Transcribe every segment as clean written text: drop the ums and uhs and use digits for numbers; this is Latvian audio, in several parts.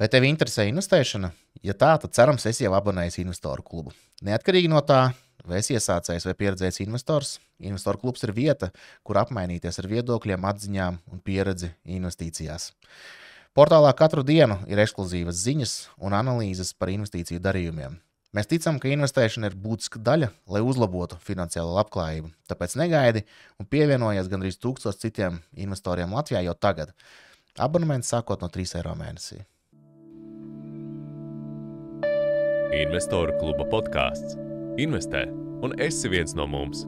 Vai tevi interesē investēšana? Ja tā, tad cerams, esi jau abonējis investoru klubu. Neatkarīgi no tā, vai esi iesācējs vai pieredzējis investors, investoru klubs ir vieta, kur apmainīties ar viedokļiem, atziņām un pieredzi investīcijās. Portālā katru dienu ir ekskluzīvas ziņas un analīzes par investīciju darījumiem. Mēs ticam, ka investēšana ir būtiska daļa, lai uzlabotu finansiālo labklājību. Tāpēc negaidi un pievienojies gandrīz 1000 citiem investoriem Latvijā jau tagad. Abonements sākot no 3 eiro mēnesī. Investoru kluba podkāsts. Investē, un esi viens no mums.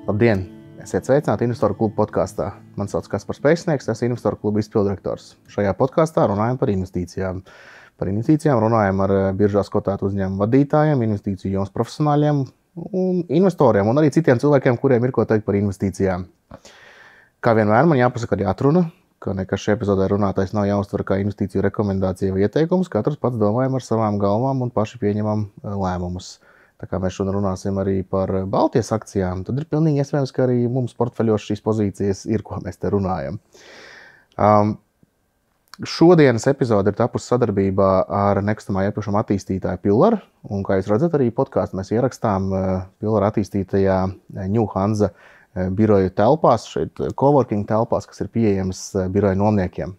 Labdien! Esiet sveicināti Investoru kluba podkāstā. Mani sauc Kaspars Pēcnieks, esmu Investoru kluba izpilddirektors. Šajā podkāstā runājam par investīcijām. Par investīcijām runājam ar biržās kotētu uzņēmumu vadītājiem, investīciju jomas profesionāļiem, un investoriem un arī citiem cilvēkiem, kuriem ir ko teikt par investīcijām. Kā vienmēr man jāpasaka arī atruna, ka nekas šajā epizodē runātais nav jāuztver kā investīciju rekomendācija vai ieteikums. Katrs pats domājam ar savām galvām un paši pieņemam lēmumus. Tā kā mēs šodien runāsim arī par Baltijas akcijām, tad ir pilnīgi iespējams, ka arī mums portfeļos šīs pozīcijas ir, ko mēs te runājam. Šodienas epizode ir tapusi sadarbībā ar nekustamā īpašuma attīstītāju Pillar. Un, kā jūs redzat, arī podkāstu mēs ierakstām Pillar attīstītajā New Hansa biroju telpās, šeit coworking telpās, kas ir pieejamas biroju nomniekiem.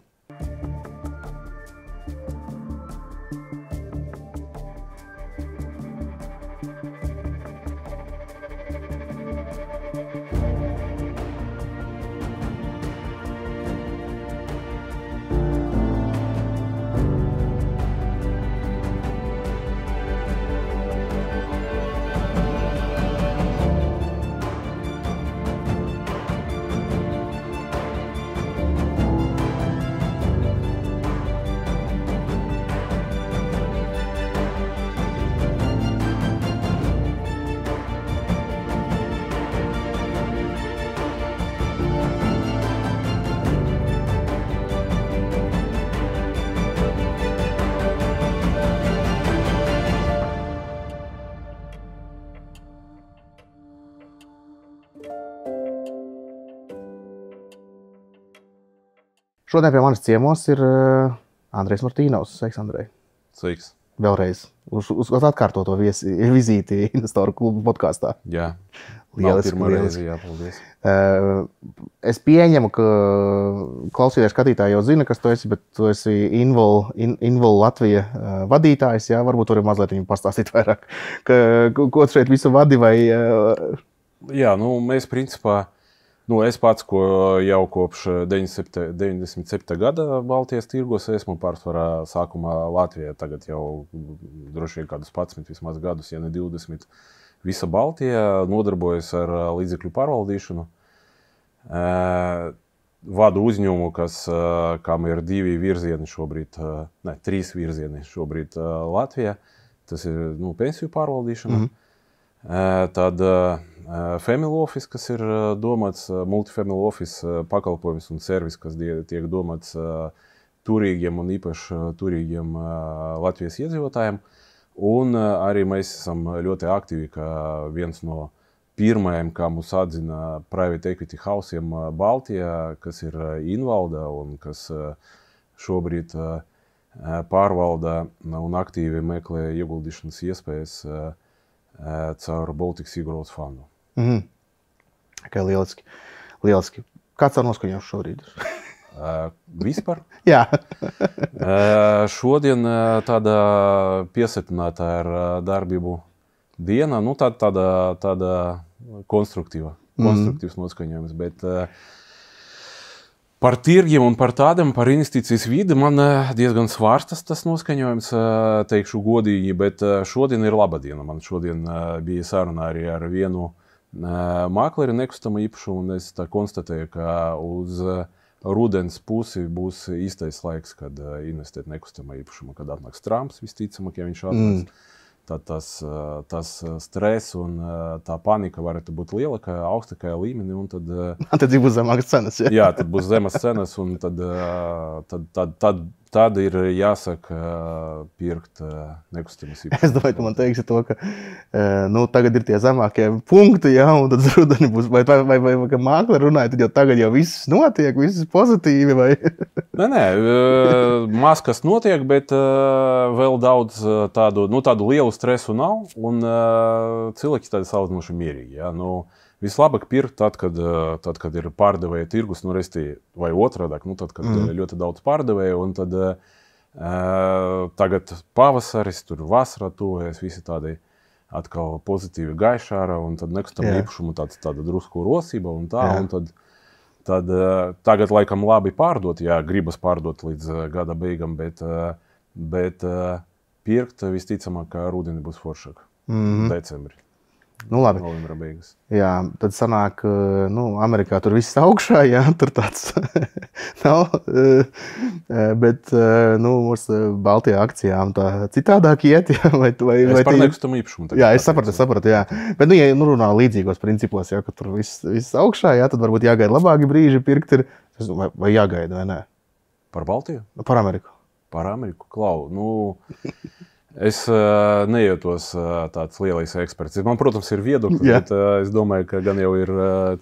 Šodien pie manis ciemos ir Andrejs Martīnovs. Sveiks, Andrej. Sveiks. Vēlreiz uz atkārtoto vizīti Investoru klubu podkāstā. Jā, lieliski. Reizi, jā, paldies. Es pieņemu, ka klausītāji skatītāji jau zina, kas tu esi, bet tu esi Invol Latvija vadītājs. Jā, varbūt tur ir mazliet viņu pastāstīt vairāk, ko šeit visu vadi vai... Jā, mēs principā... Es pats, ko jau kopš 97. gada Baltijas tirgos esmu pārsvarā sākumā Latvijā, tagad jau droši vien kādus 11 vismaz gadus, ja ne 20, visa Baltija nodarbojas ar līdzekļu pārvaldīšanu. Vadu uzņēmumu, kam ir 2 virzieni šobrīd, 3 virzieni šobrīd Latvijā, tas ir pensiju pārvaldīšana. Tad Family Office, kas ir domāts multifamily office pakalpojums un servis, kas tiek domāts turīgiem un īpaši turīgiem Latvijas iedzīvotājiem. Un arī mēs esam ļoti aktīvi, kā viens no pirmajiem, kā mūs atzina private equity hausiem Baltijā, kas ir Invalda un kas šobrīd pārvalda un aktīvi meklē ieguldīšanas iespējas caur Baltic Sea Growth fondu. Kā lieliski. Kāds ar noskaņošu šobrīd ir? Vispār? Jā. Šodien tāda piesatināta ar darbību diena, tāda konstruktīvs noskaņojums, bet par tirgiem un par investīcijas vidi man diezgan svārstas tas noskaņojums, teikšu godīgi, bet šodien ir laba diena. Man šodien bija saruna arī ar vienu makleri nekustamā īpašumu, un es tā konstatēju, ka uz rudens pusi būs īstais laiks, kad investēt nekustamā īpašumā, kad atnāks Trumps, visticamāk, ja viņš atnāks. Tad tas stress un tā panika varētu būt lielākā, augstākajā līmenī, un tad... Tad būs zemākas cenas, ja? Jā, tad būs zemas cenas, un tad tad ir jāsaka pirkt nekustamas īpašumus. Es domāju, tu man teiksi to, ka tagad ir tie zemākie punkti, ja, un tad rudeni būs, vai ka mākleri runāja, tad jau tagad jau viss notiek, viss pozitīvi, vai? Nē, maz kas notiek, bet vēl daudz tādu lielu stresu nav, un cilvēki tādi salīdzinoši mierīgi, ja, vislabāk pirkt tad, kad ir pārdevēja tirgus, vai otrādāk, tad, kad ļoti daudz pārdevēja, un tad tagad pavasaris, tur vasarā tuvojas, visi tādi atkal pozitīvi gaišāra, un tad nekustamā īpašumu tāda drusku rosība, un tā, un tad tagad laikam labi pārdot, ja gribas pārdot līdz gada beigam, bet pirkt visticamāk, ka rudeni būs foršāk, decembri. Labi. Novembra beigas. Jā, tad sanāk, Amerikā tur viss augšā, jā, tur tāds nav, bet, mums Baltijā akcijām tā citādāk iet, jā, vai es par nekustamu īpašumu. Jā, es sapratu, jā. Bet, ja runā līdzīgos principos, jā, ka tur viss augšā, jā, tad varbūt jāgaida labāki brīži pirkt ir, vai jāgaida, vai nē? Par Baltiju? Par Ameriku. Par Ameriku, Klau, es nejūtos tāds lielais eksperts. Man, protams, ir viedoklis, bet es domāju, ka gan jau ir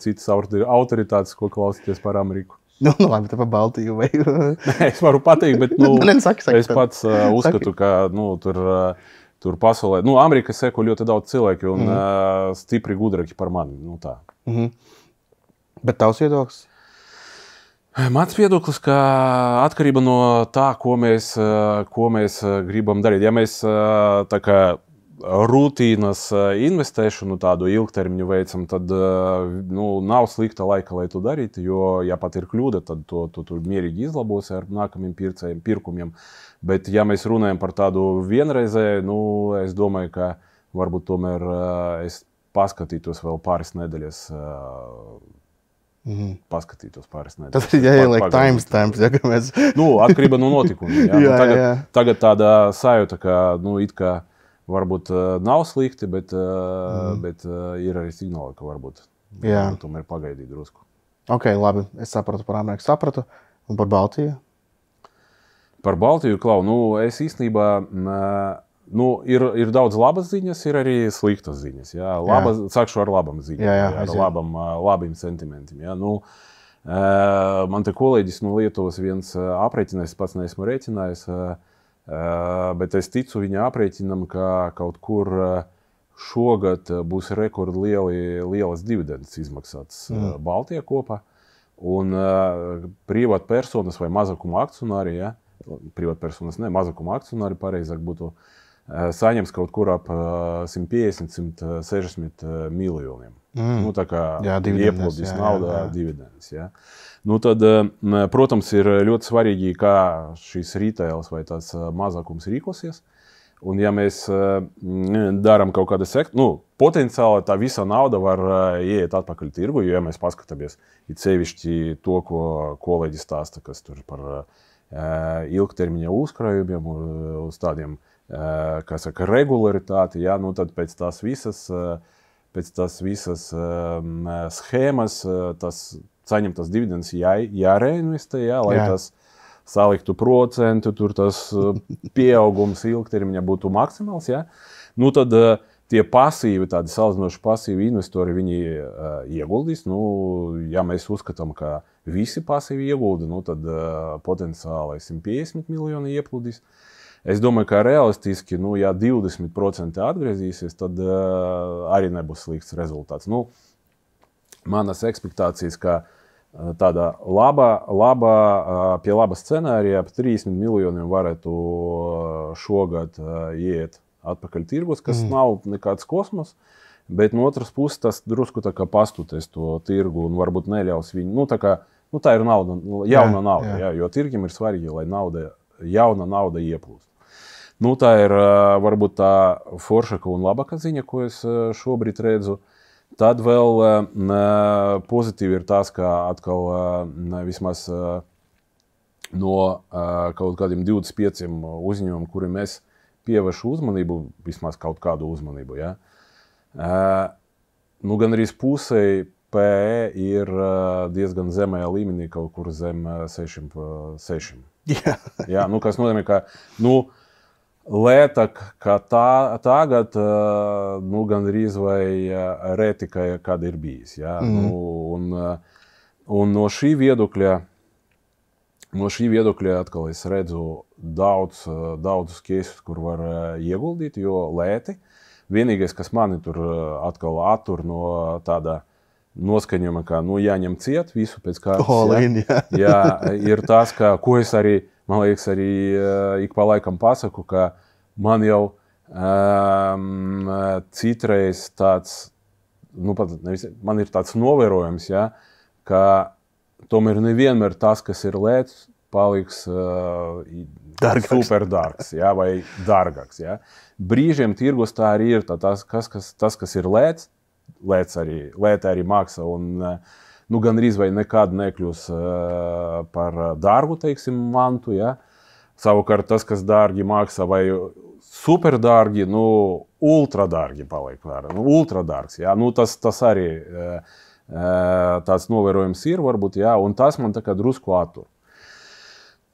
citas autoritātes, ko klausīties par Ameriku. Labi, tā par Baltiju vai... Nē, es varu pateikt, bet es pats uzskatu, ka tur pasaulē... Amerika seko ļoti daudz cilvēki un stipri gudrāki par mani. Tā. Bet tavs viedoklis? Mans viedoklis, ka atkarība no tā, ko mēs gribam darīt. Ja mēs tā kā rutīnas investēšanu tādu ilgtermiņu veicam, tad nav slikta laika, lai to darītu, jo, ja pat ir kļūda, tad to mierīgi izlabosi ar nākamiem pirkumiem. Bet, ja mēs runājam par tādu vienreizēju, es domāju, ka varbūt tomēr es paskatītos vēl pāris nedēļas. Paskatītos pāris nedēļas. Tas ir jāieliek timestamps, ja, ka mēs... Atkarība no notikumiem. Tagad tāda sajūta, ka, it kā varbūt nav slikti, bet ir arī signāli, ka varbūt tomēr pagaidīt drusku. Ok, labi. Es sapratu par Ameriku, un par Baltiju? Par Baltiju, Klau, es īstenībā... ir daudz labas ziņas, ir arī sliktas ziņas. Jā. Sākšu ar labām ziņām, ar labiem sentimentiem. Jā. Man te kolēģis no Lietuvas viens aprēķinājis, pats neesmu rēķinājis, bet es ticu viņa aprēķinam, ka kaut kur šogad būs lielas dividendes izmaksātas Baltijā kopā. Un privātpersonas vai mazākuma akcionāri, privātpersonas ne, mazākuma akcionāri pareizāk būtu, saņems kaut kur ap 150–160 miljoniem. Tā kā ieplūdīs nauda dividendes. Ja. Tad, protams, ir ļoti svarīgi, kā šīs retails vai tās mazākums rīkosies. Un ja mēs darām kaut kādu potenciāli tā visa nauda var ieiet atpakaļ tirgu, jo ja mēs paskatāmies it sevišķi to, ko kolēģis stāsta, kas tur par ilgtermiņa uzkrājumiem, uz tādiem kā saka, regularitāti, tad pēc tās visas schēmas saņemtas dividendes jāreinvestē, lai tas saliktu procentu, tur tas pieaugums ilgtermiņā būtu maksimāls. Tad tie pasīvi, tādi salīdzinoši pasīvi investori, viņi ieguldīs. Ja mēs uzskatām, ka visi pasīvi iegulda, tad potenciāli 150 miljoni ieplūdīs. Es domāju, ka realistiski, ja 20% atgriezīsies, tad arī nebūs slikts rezultāts. Manas ekspektācijas, ka tāda pie laba scenārija ap 30 miljoniem varētu šogad iet atpakaļ tirgus, kas nav nekāds kosmos, bet no otras puses tas drusku tā kā pastutēs to tirgu un varbūt neļaus viņu. Tā ir nauda, jauna nauda, jo tirgiem ir svarīgi, lai jauna nauda ieplūst. Tā ir varbūt tā foršāka un labāka ziņa, ko es šobrīd redzu. Tad vēl pozitīvi ir tas, ka atkal vismaz no kaut kādiem 25 uzņēmumiem, kuri mēs pievēršu uzmanību, vismaz kaut kādu uzmanību, gan arī pusei PE ir diezgan zemējā līmenī, kaut kur zem 6. Jā, nu, kas nozīmē, ka lētāk kā tagad, nu, gandrīz vai reti, kad ir bijis. Jā. Un no šī viedokļa atkal es redzu daudzus keisus, kur var ieguldīt, jo lēti. Vienīgais, kas mani tur atkal attur no tāda noskaņojuma, ka jāņem ciet visu pēc kārtas. Jā, ir tas, ka, ko es arī, man liekas, arī ik pa laikam pasaku, ka man jau citreiz tāds, man ir tāds novērojums, ja, ka tomēr nevienmēr tas, kas ir lēts, paliks superdārgs, ja, vai dārgāks. Ja. Brīžiem tirgus tā arī ir, tas, kas ir lēts arī maksa un gandrīz vai nekad nekļūs par dārgu, teiksim, mantu. Ja. Savukārt tas, kas dārgi maksa vai superdārgi, ultradārgi paliek. Ultradārgs, ja. Tas arī tāds novērojums ir, varbūt, ja, un tas man tā kā drusku attur.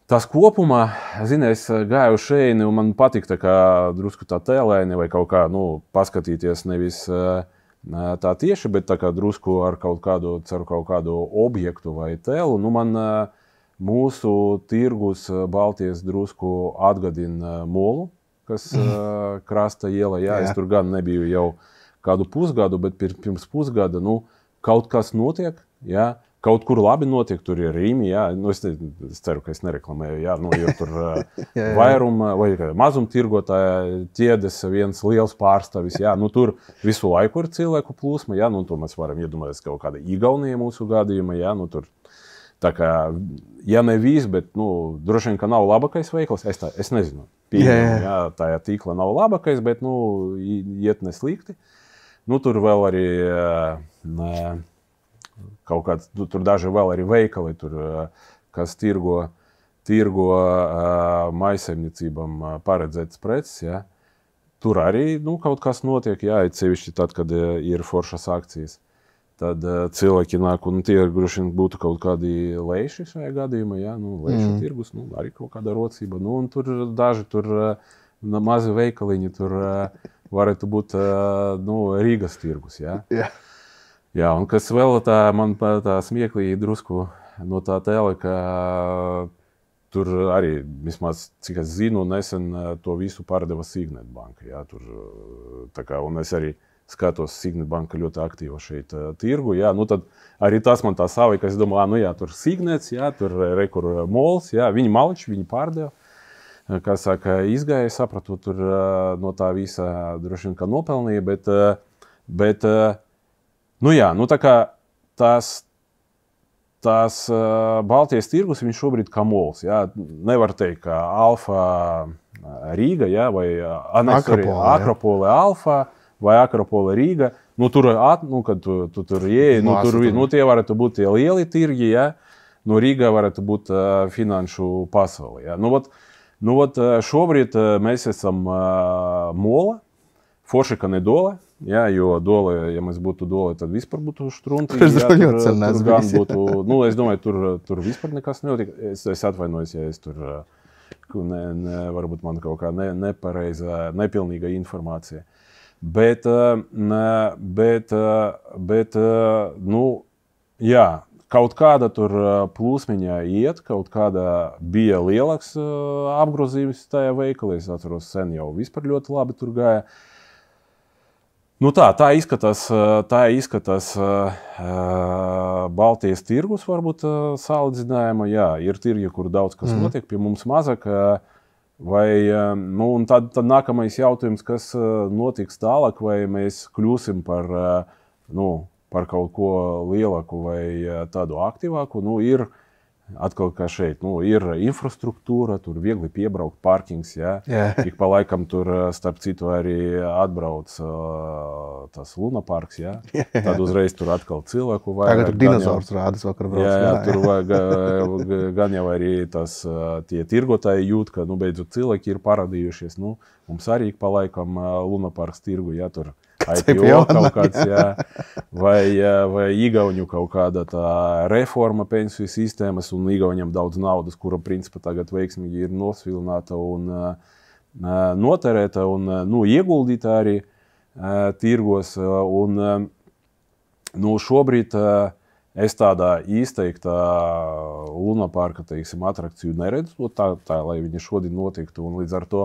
Tas kopumā, es gāju šeit, un man patīk tā kā drusku tā tēlēni vai kaut kā, paskatīties nevis tā tieši, bet tā kā drusku ar kaut kādu objektu vai tēlu. Man mūsu tirgus Baltijas drusku atgadina Molu, kas krasta iela. Jā, es tur gan nebiju jau kādu pusgadu, bet pirms pusgada, kaut kas notiek, jā. Kaut kur labi notiek, tur ir Rīmi, jā. Es ceru, ka es nereklamēju, jā. Jo tur vairuma vai mazumtirgotāja ķiedes viens liels pārstāvis, jā. Tur visu laiku ir cilvēku plūsma, jā. Tur mēs varam iedomāties kaut kāda Igaunija mūsu gadījuma, jā. Tur tā kā, ja ne viss, bet, droši vien, ka nav labākais veikals, es nezinu. Pieņem, jā, tajā tīkla nav labākais, bet, iet neslikti. Tur vēl arī kaut kāds, tur daži vēl arī veikali, kas tirgo maisaimniecībām paredzētas preces, ja. Tur arī kaut kas notiek, ja, sevišķi tad, kad ir foršas akcijas. Tad cilvēki nāk, un tie droši vien būtu kaut kādi leiši šajā gadījumā, ja, leišu tirgus, arī kaut kāda rocība. Un tur daži mazi veikaliņi, tur varētu būt Rīgas tirgus, ja. Jā, un kas vēl man tā smieklīgi drusku no tā tēla, ka tur arī, vismaz, cik es zinu, nesen to visu pārdeva Signet banka. Jā, tur, tā kā, un es arī skatos, Signet banka ļoti aktīva šeit tirgu. Jā, tad arī tas man tā savai, ka es domāju, jā, tur Signets, jā, tur rekur Mols, jā, viņi maliči, viņi pārdeva. Kā saka, izgāja, sapratu, tur no tā visa droši vien, ka nopelnīja, bet jā, tā kā tās Baltijas tirgus, viņš šobrīd kā Mols, jā, nevar teikt, ka Alfa Rīga, jā, vai Akropole Alfa vai Akropole Rīga, tur, kad tu tur ieeji, tie varētu būt tie lieli tirgi, jā, Rīgā varētu būt finanšu pasauli, jā. Šobrīd mēs esam Mola, forši, ka ne Dole. Jā, jo Dole, ja mēs būtu Dole, tad vispār būtu štrunti. Tur gan būtu, es domāju, tur vispār nekas nenotiek. Es atvainojos, ja es tur, varbūt man kaut kā nepareiza, nepilnīga informācija. Bet, jā, kaut kāda tur plūsmiņā iet, kaut kāda bija lielāks apgrozījums tajā veikalā. Es atceros, sen jau vispār ļoti labi tur gāja. Tā izskatās Baltijas tirgus, varbūt salīdzinājuma. Jā, ir tirgi, kur daudz kas notiek, pie mums mazāk. Un tad nākamais jautājums, kas notiks tālāk, vai mēs kļūsim par kaut ko lielāku vai tādu aktīvāku. Ir atkal kā šeit, ir infrastruktūra, tur viegli piebraukt, parkings, jā. Ik pa laikam tur, starp citu, arī atbrauc tas Luna parks, jā. Tad uzreiz tur atkal cilvēku vajag. Tagad tur dinozaurs rādas vakar brauc. Jā, tur vajag, gan jau arī tie tirgotāji jūt, ka, beidzot cilvēki ir parādījušies. Mums arī ik pa laikam Luna parks tirgu, jā, tur IPO kaut kāds, jā, vai Igauņu kaut kāda tā reforma pensiju sistēmas, un Igauņiem daudz naudas, kura principā tagad veiksmīgi ir nosvilināta un noterēta un ieguldīta arī tirgos. Un šobrīd es tādā izteikta lunaparka, teiksim, atrakciju neredzu, tā, lai viņa šodien notiktu, un līdz ar to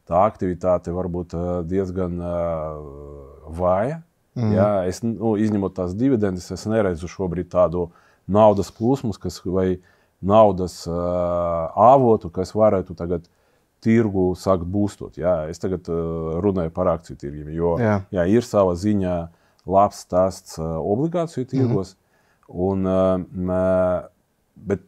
tā aktivitāte varbūt diezgan vāja. Jā, es, izņemot tās dividendes, es neredzu šobrīd tādu naudas plūsmas, vai naudas avotu, kas varētu tagad tirgu sākt būstot. Jā, es tagad runāju par akciju tirgiem, jo jā, ir sava ziņā labs stāsts obligāciju tirgos, bet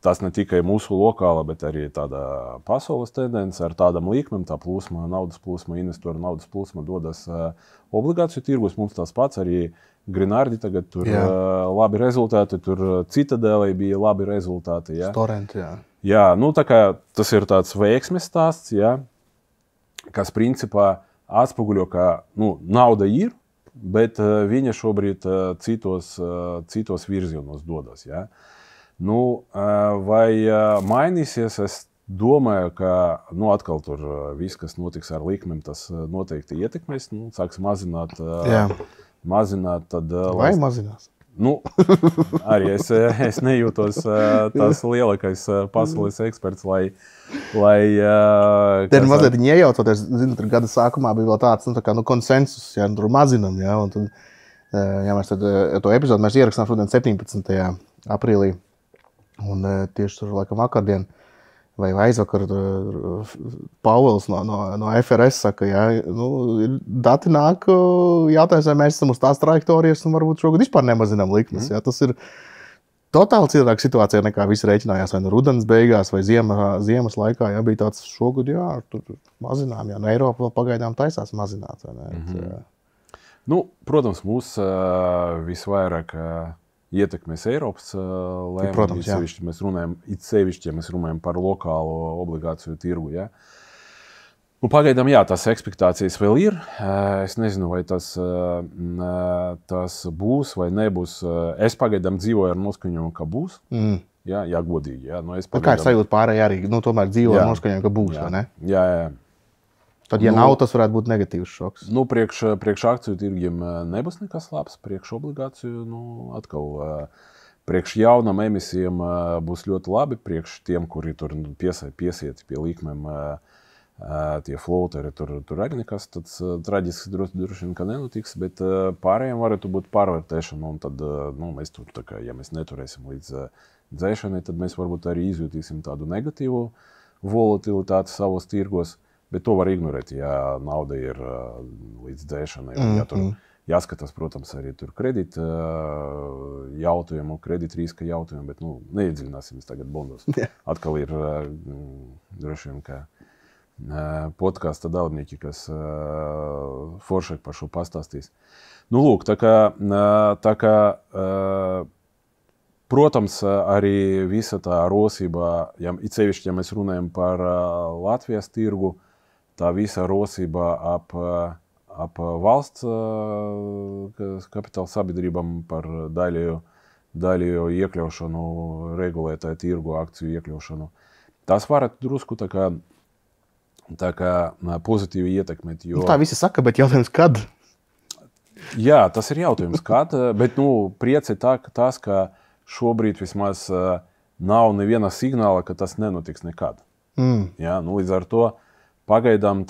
tas ne tikai mūsu lokāla, bet arī tāda pasaules tendence ar tādam likmēm, tā plūsma, naudas plūsma, investoru naudas plūsma dodas obligāciju tirgos. Mums tas pats arī Grinardi tagad tur labi rezultāti, tur Citadelei bija labi rezultāti. Jā. Storent, jā. Jā, tā kā tas ir tāds veiksmes stāsts, jā, kas principā atspoguļo, ka nauda ir, bet viņa šobrīd citos virzienos dodas. Ja? Vai mainīsies? Es domāju, ka atkal tur viss, kas notiks ar likmēm, tas noteikti ietekmēs. Sāks mazināt. Tad, vai mazinās? Arī es nejūtos tas lielākais pasaules eksperts, lai Te ir mazliet iejaucoties, zinu, tur gada sākumā bija vēl tāds, konsensus, ja tur mazinam, ja, un tad, ja mēs tad to epizodu mēs ierakstām šodien 17. aprīlī, un tieši tur laikam vakardien, vai aizvakar Pauels no FRS saka, ja, dati nāk, jautājums, vai mēs esam uz tās trajektorijas, un varbūt šogad vispār nemazinām likmes, ja, tas ir totāli citādāka situācija nekā visi rēķinājās, vai rudens beigās, vai ziemas laikā, ja bija tāds šogad, jā, tur mazinām, jā, Eiropa vēl pagaidām taisās mazināt, vai ne? Protams, mūs visvairāk ietekmēs Eiropas lēmumi, sevišķi mēs runājam par lokālo obligāciju tirgu, ja. Pagaidām, jā, tās ekspektācijas vēl ir. Es nezinu, vai tas būs vai nebūs. Es pagaidām dzīvoju ar noskaņojumu, ka būs. Jā, godīgi. Jā. Kā ir sajūta pārējie arī? Tomēr dzīvo ar noskaņojumu, ka būs, vai ne? Jā. Tad, ja nav, tas varētu būt negatīvs šoks. Priekš akciju tirgiem nebūs nekas labs. Priekš obligāciju, atkal priekš jaunam emisijām būs ļoti labi. Priekš tiem, kuri tur piesieti pie likmēm, tie floateri, tur arī nekas tāds traģisks droši vien, ka nenotiks, bet pārējiem varētu būt pārvērtēšana, un tad mēs tur, ja mēs neturēsim līdz dzēšanai, tad mēs varbūt arī izjūtīsim tādu negatīvu volatilitāti savos tirgos, bet to var ignorēt, ja nauda ir līdz dzēšanai. Ja tur jāskatās, protams, arī tur kredīt jautājumu, kredīt riska jautājumu, bet neiedziļināsimies tagad bondos. Atkal ir droši vien, ka podkāsta dalībnieki, kas foršāk par šo pastāstīs. Lūk, tā kā protams, arī visa tā rosība, it sevišķi, ja mēs runājam par Latvijas tirgu, tā visa rosība ap valsts kapitāla sabiedrībām par daļējo iekļaušanu, regulētāju tirgu, akciju iekļaušanu. Tas varētu drusku tā kā pozitīvi ietekmēt. Tā visi saka, bet jautājums, kad? Jā, tas ir jautājums, kad, bet prieci tas, ka šobrīd vismaz nav neviena signāla, ka tas nenotiks nekad. Jā, līdz ar to pagaidām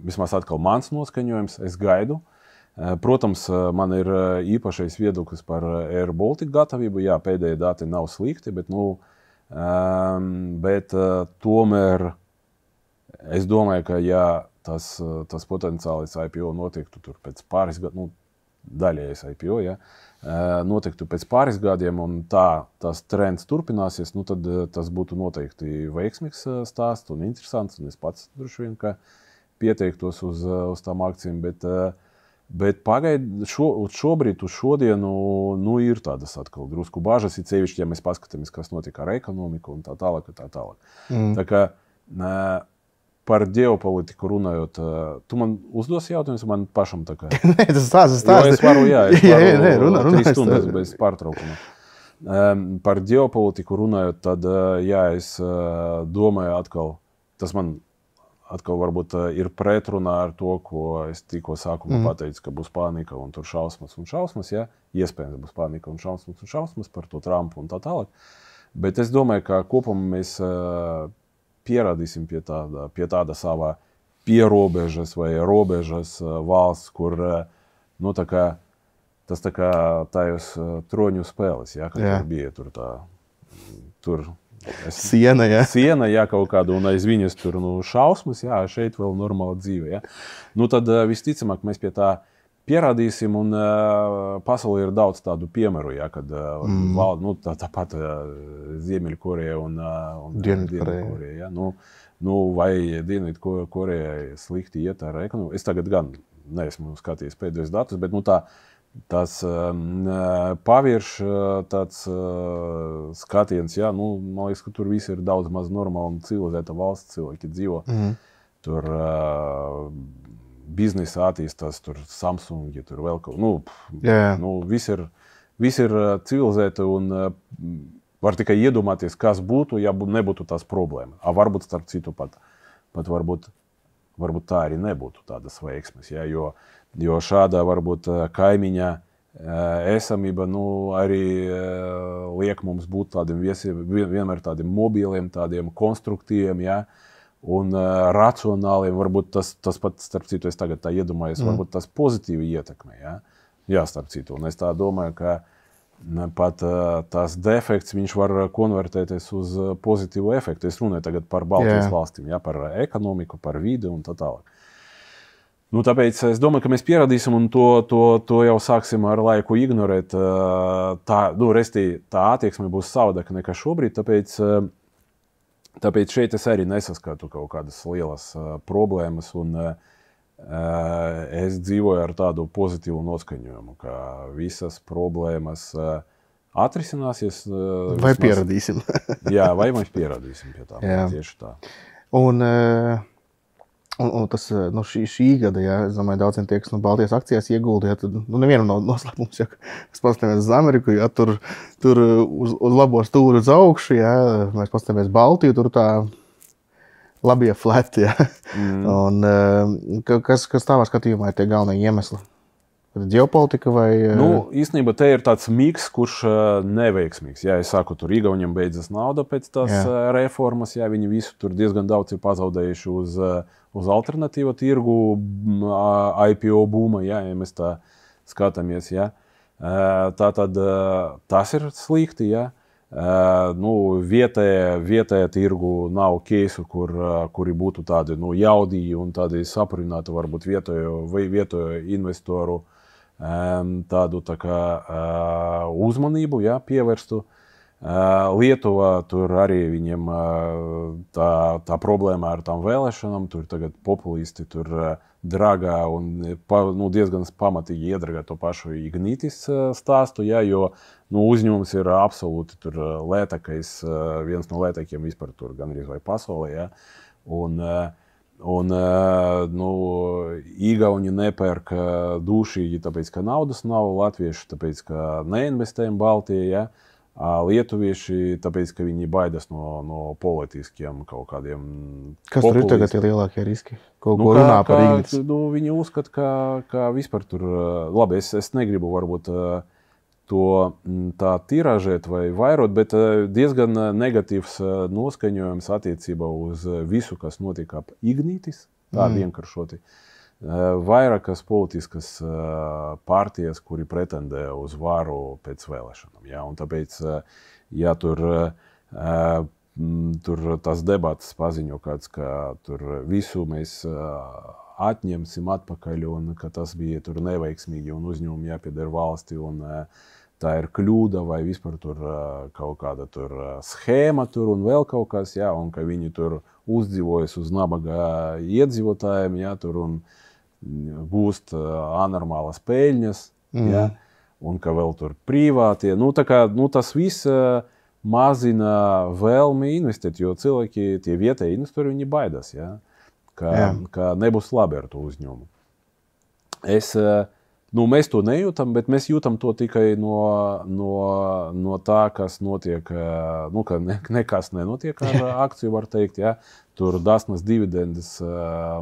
vismaz atkal mans noskaņojums, es gaidu. Protams, man ir īpašais viedoklis par Air Baltic gatavību. Jā, pēdējie dati nav slikti, bet tomēr es domāju, ka ja tas potenciālais IPO notiktu tur pēc pāris gadiem, daļējais IPO, ja, notiktu pēc pāris gadiem un tas trends turpināsies, tad tas būtu noteikti veiksmīgs stāsts un interesants, un es pats droši vien, ka pieteiktos uz tām akcijām, bet šobrīd uz šodienu ir tādas atkal drusku bažas, it sevišķi, ja mēs paskatāmies, kas notika ar ekonomiku un tā tālāk. Tā kā par ģeopolitiku runājot, tu man uzdosi jautājumus, man pašam tā kā. Nē, tas stāsts. Es varu, es varu runā, 3 stundas bez pārtraukuma. Par ģeopolitiku runājot, tad, es domāju atkal, tas man atkal varbūt ir pretrunā ar to, ko es tikko sākumā pateicu, ka būs panika un tur šausmas, ja? Iespējams būs panika un šausmas par to Trumpu un tā tālāk. Bet es domāju, ka kopumā mēs pierādīsim pie tāda savā pierobežas vai robežas valsts, kur, tā kā, tas tā kā tajos troņu spēles, ja, kad tur bija tur siena, ja. Siena, ja, kaut kāda, un aiz viņas tur, šausmas, ja, šeit vēl normāla dzīve, ja. Tad visticamāk mēs pie tā pierādīsim, un pasaulē ir daudz tādu piemēru, ja, kad tāpat Ziemeļkoreja un Dienvidkoreja, ja. Vai Dienvidkorejai slikti iet ar ekonomiku. Es tagad gan neesmu skatījies pēdējos datus, bet tas pavirš tāds skatiens, ja, man liekas, ka tur viss ir daudz maz normāli un civilizēta valsts, cilvēki dzīvo. Tur biznesa attīstās, tur Samsungi, tur vēl kaut viss ir civilizēta un var tikai iedomāties, kas būtu, ja nebūtu tās problēma. Varbūt starp citu pat varbūt tā arī nebūtu tādas veiksmes, ja, jo šāda varbūt kaimiņa esamība arī liek mums būt tādiem vienmēr tādiem mobiliem, tādiem konstruktīviem, ja, un racionāliem, varbūt tas pat, starp citu, es tagad tā iedomājos, varbūt tas pozitīvi ietekmē, ja, starp citu, un es tā domāju, ka pat tās defekts, viņš var konvertēties uz pozitīvu efektu. Es runāju tagad par Baltijas valstīm, ja, par ekonomiku, par vidi un tā tālāk. Tāpēc es domāju, ka mēs pierādīsim, un to jau sāksim ar laiku ignorēt. Tā attieksme būs savādāka nekā šobrīd, tāpēc šeit es arī nesaskatu kaut kādas lielas problēmas, un es dzīvoju ar tādu pozitīvu noskaņojumu, ka visas problēmas atrisināsies. Vai pierādīsim. Jā, vai mēs pierādīsim pie tā, tieši tā. Un tas šī gada, es domāju, daudziem tie, kas Baltijas akcijās ieguldīja, tad nevienam nav noslēpums, ja mēs paskatāmies uz Ameriku, ja tur uz labo stūri uz augšu, ja mēs paskatāmies Baltiju, tur tā labie fleti, ja. Un kas tavā skatījumā ir tie galvenie iemesli? Ģeopolitika vai? Īstenībā te ir tāds miks, kurš neveiksmīgs. Ja es saku, tur Igauniem beidzas nauda pēc tās reformas, ja viņi visu tur diezgan daudz ir pazaudējuši uz alternatīvo tirgu, IPO būma, ja mēs tā skatāmies, ja. Tātad tas ir slikti, ja. Vietējā tirgu nav keisu, kuri būtu tādi jaudīgi un tādi saprināti varbūt vietējo investoru tādu tā kā uzmanību, ja, pievērstu. Lietuva, tur arī viņiem tā problēma ar tām vēlēšanām, tur tagad populisti tur dragā un diezgan pamatīgi iedragā to pašu Ignitis stāstu, ja, jo uzņēmums ir absolūti tur lētākais, viens no lētākiem vispār tur gan arī vai pasaulē, ja, un Igauni nepērk dušīgi, tāpēc, ka naudas nav, latvieši, tāpēc, ka neinvestējam Baltijā, ja, lietuvieši, tāpēc, ka viņi baidās no politiskiem kaut kādiem Kas tur ir tagad tie lielākie riski? Ko runā par Ignitis? Viņi uzskata, ka vispār tur, labi, es negribu varbūt to tā tiražēt vai vairot, bet diezgan negatīvs noskaņojums attiecībā uz visu, kas notika ap Ignitis, tā vienkāršoti. Vairākas politiskas partijas, kuri pretendē uz varu pēc vēlēšanām. Ja? Un tāpēc, ja tur tas debats paziņo kāds, ka tur visu mēs atņemsim atpakaļ un ka tas bija tur neveiksmīgi un uzņēmumi jāpieder valsti un tā ir kļūda vai vispār tur kaut kāda tur schēma tur un vēl kaut kas, ja? Un ka viņi tur uzdzīvojas uz nabaga iedzīvotājiem, ja? Tur un gūst anormālas peļņas, ja? Un ka vēl tur privātie. Tas viss mazina vēlmi investēt, jo cilvēki, tie vietēji investori, viņi baidās. Ja? ka nebūs labi ar to uzņēmumu. Mēs to nejūtam, bet mēs jūtam to tikai no tā, kas notiek, ka nekas nenotiek ar akciju, var teikt, ja. Tur dasmas dividendes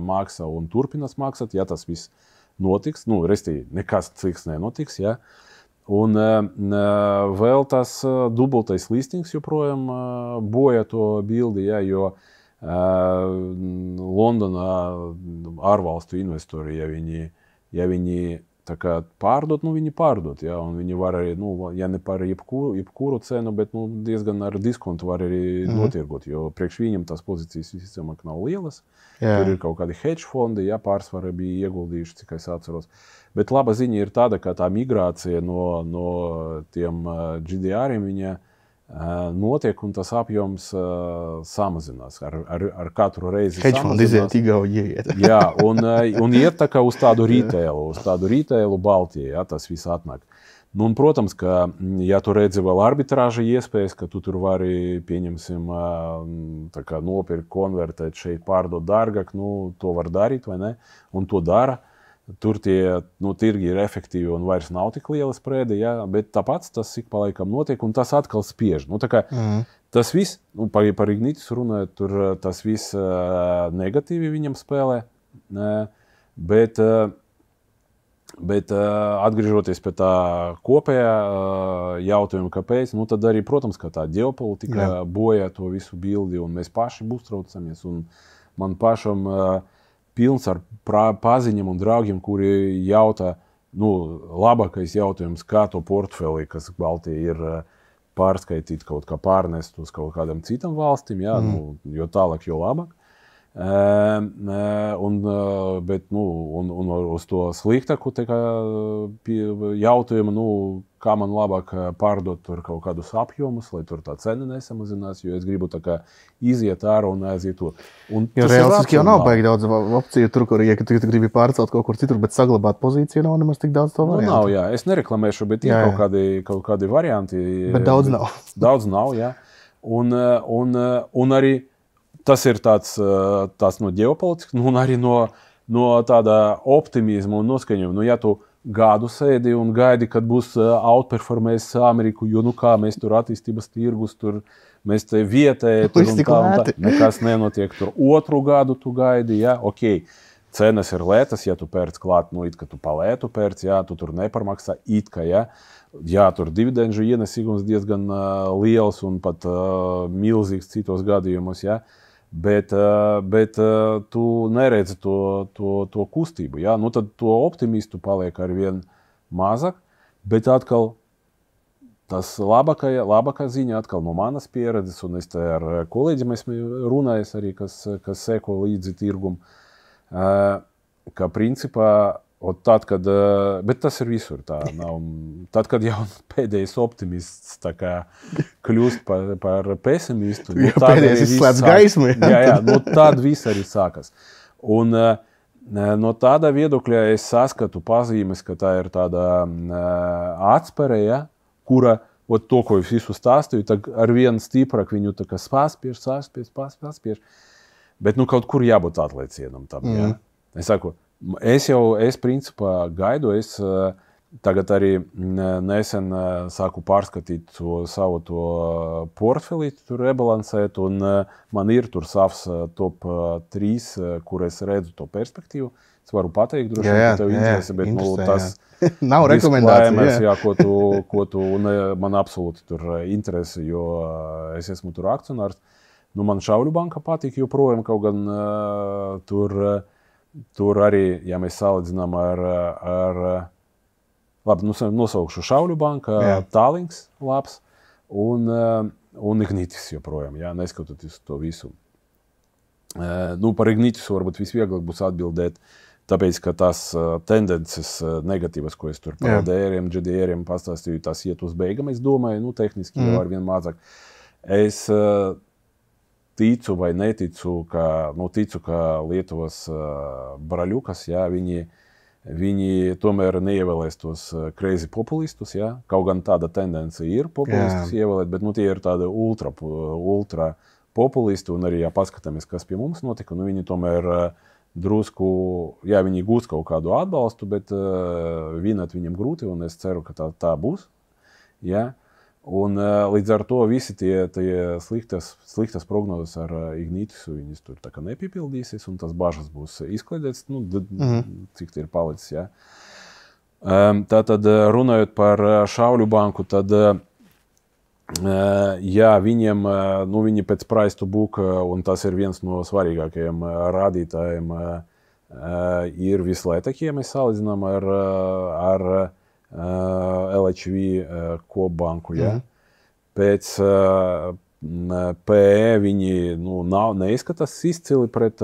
maksā un turpinās maksāt, ja tas viss notiks, restīvi, nekas cits nenotiks, ja. Un vēl tas dubultais listings joprojām boja to bildi, ja, jo Londonā ārvalstu investori, ja viņi tā kā pārdot, viņi pārdot, ja, un viņi var arī, ja ne par jebkuru cenu, bet diezgan ar diskontu var arī notirgot, jo priekš viņam tās pozīcijas visticamāk nav lielas. Jā. Tur ir kaut kādi hedge fondi, ja, pārsvarā bija ieguldījuši, cik es atceros. Bet laba ziņa ir tāda, ka tā migrācija no tiem GDR-iem viņa notiek, un tas apjoms samazinās ar katru reizi. Hedge fondi iziet Igauni ieiet. Jā, un iet tā kā uz tādu rītēlu Baltijā, ja, tas viss atnāk. Un, protams, ka, ja tu redzi vēl arbitrāža iespējas, ka tu tur vari, pieņemsim, tā kā nopirkt, konvertēt šeit, pārdot dārgāk, to var darīt, vai ne? Un to dara. Tur tie tirgi ir efektīvi un vairs nav tik liela sprēde, ja, bet tāpēc tas ik pa laikam notiek, un tas atkal spiež. Tā kā tas viss, par Ignitis runājot, tur tas viss negatīvi viņam spēlē, bet atgriežoties pie tā kopējā jautājuma, kāpēc, tad arī, protams, ka tā ģeopolitika bojā to visu bildi, un mēs paši uztraucamies, un man pašam pilns ar paziņiem un draugiem, kuri jautā, labākais jautājums, kā to portfeli, kas Baltija ir pārskaitīt kaut kā pārnest uz kaut kādam citam valstīm, ja, jo tālāk, jo labāk. Bet uz to sliktāku jautājumu, kā man labāk pārdot tur kaut kādus apjomus, lai tur tā cena nesamazinās, jo es gribu tā kā iziet ārā un aiziet tur. Jo realistiski jau nav baigi daudz opciju tur, kur, ja tu gribi pārcelt kaut kur citur, bet saglabāt pozīciju, nav nemaz tik daudz to variantu. Nav, jā, es nereklamēšu, bet ir kaut kādi varianti. Bet daudz nav. Daudz nav, jā. Un arī tas ir tāds no ģeopolitikas, un arī no tāda optimisma un noskaņojuma. Ja tu gadu sēdi un gaidi, kad būs outperformēs Ameriku, jo kā mēs tur attīstības tirgus, tur mēs te vietēji, tur un tā, nekas nenotiek. Tur otru gadu tu gaidi, ja, ok, cenas ir lētas, ja tu pērc klāt, it ka tu palētu pērc, ja, tu tur neparmaksā, it ka, ja. Jā, tur dividendžu ienesīgums diezgan liels un pat milzīgs citos gadījumos, ja. Bet tu neredzi to kustību. Ja? Tad to optimistu paliek arvien mazāk, bet atkal tas labākā ziņa atkal no manas pieredzes, un es te ar kolēģiem esmu runājis arī, kas seko līdzi tirgumu, ka principā bet tas ir visur tā nav. Tad, kad jau pēdējais optimists tā kā kļūst par pesimistu, pēdējais izslēdz gaismu. Jā, tad viss arī sākas. Un no tāda viedokļa es saskatu pazīmes, ka tā ir tāda atspere, ja, kura, to, ko es visu stāstīju, ar vienu stiprāk viņu tā kā spāspiež. Bet kaut kur jābūt atliecienam tam, ja. Es saku, Es principā gaidu, es tagad arī nesen sāku pārskatīt savu to portfeli, tur rebalansēt, un man ir tur savs top 3, kur es redzu to perspektīvu. Es varu pateikt, droši vien, ka tev interesi, bet tas nav rekomendācija. Jā, ko tu man absolūti tur interesi, jo es esmu tur akcionārs. Man Šauļu banka patīk joprojām, kaut gan tur arī, ja mēs salīdzinām labi, nosaukšu Šauļu banka, Tallinks labs un Ignitis joprojām, jā, neskatoties to visu. Par Ignitisu varbūt visvieglāk būs atbildēt, tāpēc, ka tās tendences negatīvas, ko es tur par LDR-iem, GDR-iem pastāstīju, tās iet uz beigām, es domāju, tehniski jau ar vien mazāk. Es ticu vai neticu, ticu, ka Lietuvas braļukas, jā, viņi tomēr neievēlēs tos crazy populistus, jā. Kaut gan tāda tendence ir populistus ievēlēt, bet tie ir tādi ultra populisti, un arī, ja paskatāmies, kas pie mums notika, nu, viņi tomēr drusku, jā, viņi gūs kaut kādu atbalstu, bet vinēt viņam grūti, un es ceru, ka tā būs. Jā. Un līdz ar to visi tie sliktas prognozes ar Ignitisu, viņas tur tā kā nepiepildīsies, un tas bažas būs izkliedēts, nu, cik tie ir palicis, jā. Tātad, runājot par Šauļu banku, tad, jā, viņiem, nu, viņi pēc price to book, un tas ir viens no svarīgākajiem rādītājiem, ir vislētākie, mēs salīdzinām ar LHV Kopbanku, ja? Pēc PE viņi neizskatās izcili pret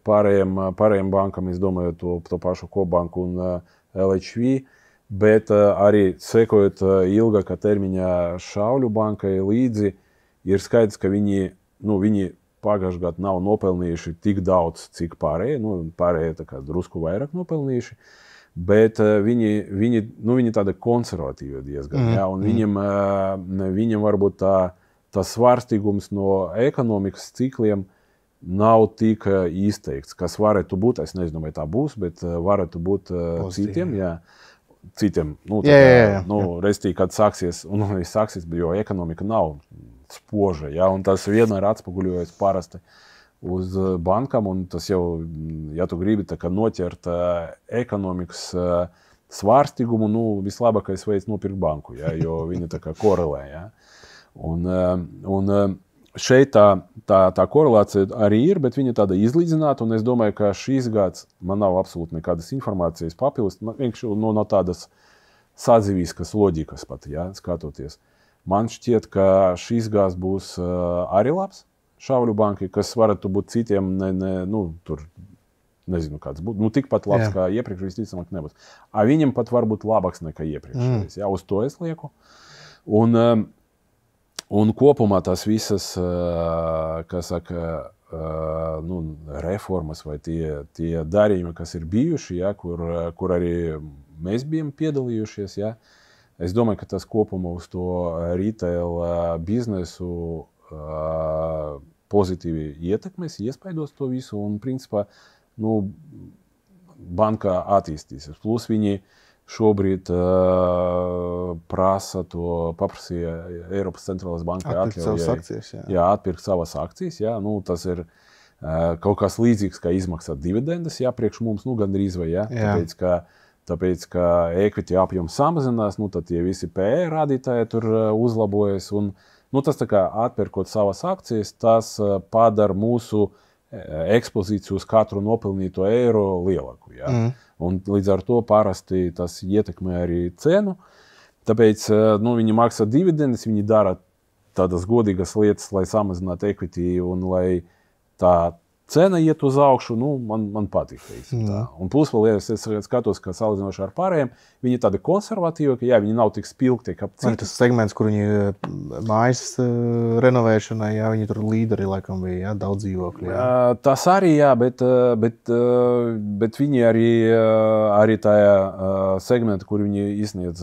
pārējiem bankam, es domāju, to pašu Kopbanku un LHV, bet arī sekojot ilgākā termiņā Šauļu bankai līdzi, ir skaidrs, ka viņi pagājušajā gadā nav nopelnījuši tik daudz, cik pārējie tā kā drusku vairāk nopelnījuši. Bet viņi tāda konservatīva diezgan, jā, un viņam varbūt tas svārstīgums no ekonomikas cikliem nav tik izteikts, kas varētu būt, es nezinu, vai tā būs, bet varētu būt citiem, jā. Citiem, restīgi, kad sāksies, un viss sāksies, jo ekonomika nav spoža, jā, un tas vienmēr atspoguļojas parasti uz bankām, un tas jau, ja tu gribi tā kā noķert ekonomikas svārstīgumu, vislabākais veids nopirkt banku, ja, jo viņi tā kā korelē. Ja. Un šeit tā korelācija arī ir, bet viņa tāda izlīdzināta, un es domāju, ka šīs gads man nav absolūti nekādas informācijas papildus, vienkārši no tādas sadzīviskas loģikas pat, ja, skatoties. Man šķiet, ka šīs gads būs arī labs, Šauļu bankai, kas varētu būt citiem, tur, nezinu, kāds būtu, tikpat labs, kā iepriekš, visticamāk nebūs. Viņam pat var būt labāks nekā iepriekš. Jā, uz to es lieku. Un kopumā tās visas, kā saka, reformas vai tie darījumi, kas ir bijuši, ja, kur arī mēs bijām piedalījušies, ja, es domāju, ka tas kopumā uz to retail biznesu pozitīvi ietekmēs, iespaidos to visu, un principā, banka attīstīsies. Plus viņi šobrīd paprasīja Eiropas centrālās bankai atpirkt savas akcijas. Jā, tas ir kaut kas līdzīgs, kā izmaksāt dividendes, jā, priekš mums, gandrīz vai, jā. Tāpēc, ka equity apjoms samazinās, tad tie visi PE rādītāji tur uzlabojas, un tas tā kā atpirkot savas akcijas, tas padara mūsu ekspozīciju uz katru nopelnīto eiro lielāku. Ja? Un līdz ar to parasti tas ietekmē arī cenu. Tāpēc viņi maksā dividendes, viņi dara tādas godīgas lietas, lai samazinātu equity un lai tā cena iet uz augšu, man patīk. Un plus vēl, es skatos, ka salīdzinoši ar pārējiem, viņi tādi konservatīvi, ka jā, viņi nav tik spilgti, kā citi. Tas segments, kur viņi mājas renovēšanai, jā, viņi tur līderi laikam bija, jā, daudz dzīvokļu. Jā. Tas arī, jā, bet viņi arī tajā segmenta, kur viņi izsniedz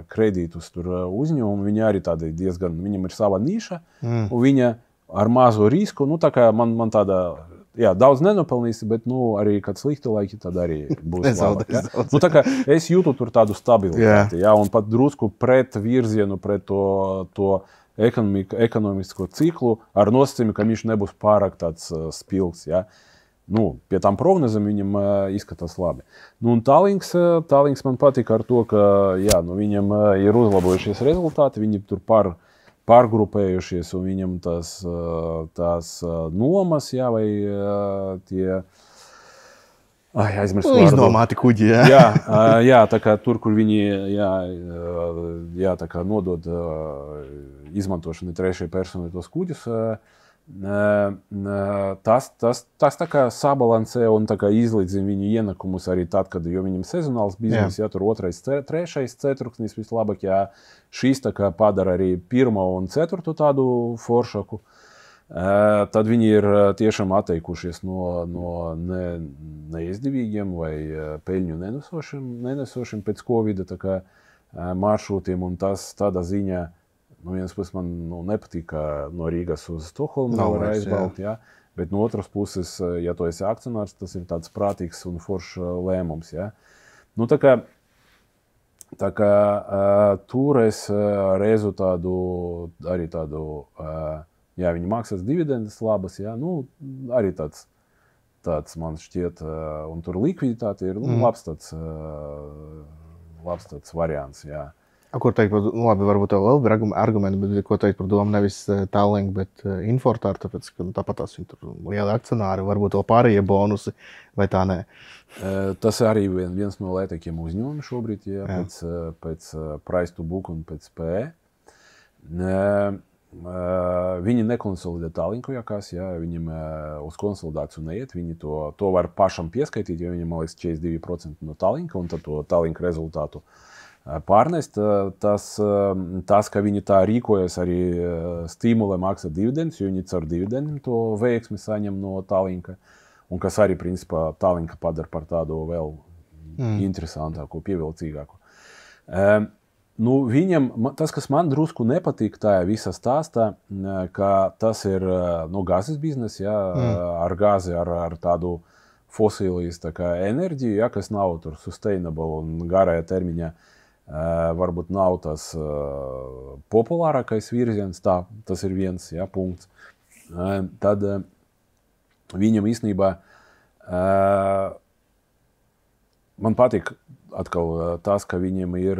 kredītus tur uzņēmumu, viņi arī tādi diezgan, viņam ir sava niša, un viņa ar mazu risku, tā kā man tāda, jā, daudz nenopelnīsi, bet arī, kad slikti laiki, tad arī būs labāk. Ja? Tā kā es jūtu tur tādu stabilitāti, jā, un pat drusku pret virzienu, pret to ekonomisko ciklu, ar nosacījumu, ka viņš nebūs pārāk tāds spilgs, jā. Pie tām prognozēm viņam izskatās labi. Un Tallinks man patīk ar to, ka, jā, viņam ir uzlabojušies rezultāti, viņi tur pārgrupējušies, un viņam tās nomas, jā, vai tie... aizmirsu vārdu. Iznomāti kuģi, jā. Jā, tā kā tur, kur viņi, jā, tā kā nodod izmantošanai trešajai personai tos kuģus, tas tā kā sabalansē un tā kā izlīdzina viņu ienakumus arī tad, kad, jo viņam sezonāls biznes, ja tur 2., 3. ceturksnis vislabāk, ja šīs tā kā padara arī 1. un 4. tādu foršaku, tad viņi ir tiešām atteikušies no neizdevīgiem vai peļņu nenesošiem pēc Covida tā kā maršrūtiem, un tas tādā ziņā no vienas puses man nepatīk, ka no Rīgas uz Stokholmu nevar aizbraukt, jā. Bet no otras puses, ja tu esi akcionārs, tas ir tāds prātīgs un foršs lēmums, jā. Nu, tā kā tur es redzu arī tādu, jā, viņi maksās dividendes labas, jā, nu, arī tāds man šķiet, un tur likviditāte ir labs tāds variants, jā. Ko teikt par, labi, varbūt tev vēl ir argumenti, bet ko teikt par domu nevis Tallink, bet Infortar, tāpēc, ka tāpat tās viņi tur lieli akcionāri, varbūt vēl pārējie bonusi, vai tā nē? Tas arī viens no lētākiem uzņēmumiem šobrīd, jā, pēc price to book un pēc PE. Viņi nekonsolidē Tallinku, jā, viņam uz konsolidāciju neiet, viņi to var pašam pieskaitīt, jo viņam, man liekas, 42% no Tallinka, un tad to Tallink rezultātu pārnest. Tas, ka viņi tā rīkojas, arī stimulē maksāt dividendus, jo viņi caur dividendiem to veiksmi saņem no Tallinka, un kas arī, principā, Tallinka padara par tādu vēl interesantāku, pievilcīgāku. Nu, viņam, tas, kas man drusku nepatīk tajā visā stāstā, ka tas ir gāzes biznes, jā, ar gāzi, ar tādu fosilijas enerģiju, jā, kas nav tur sustainable un garajā termiņā, varbūt nav tas populārākais virziens, tas ir viens, jā, punkts. Tad viņam īstenībā man patīk atkal tas, ka viņam ir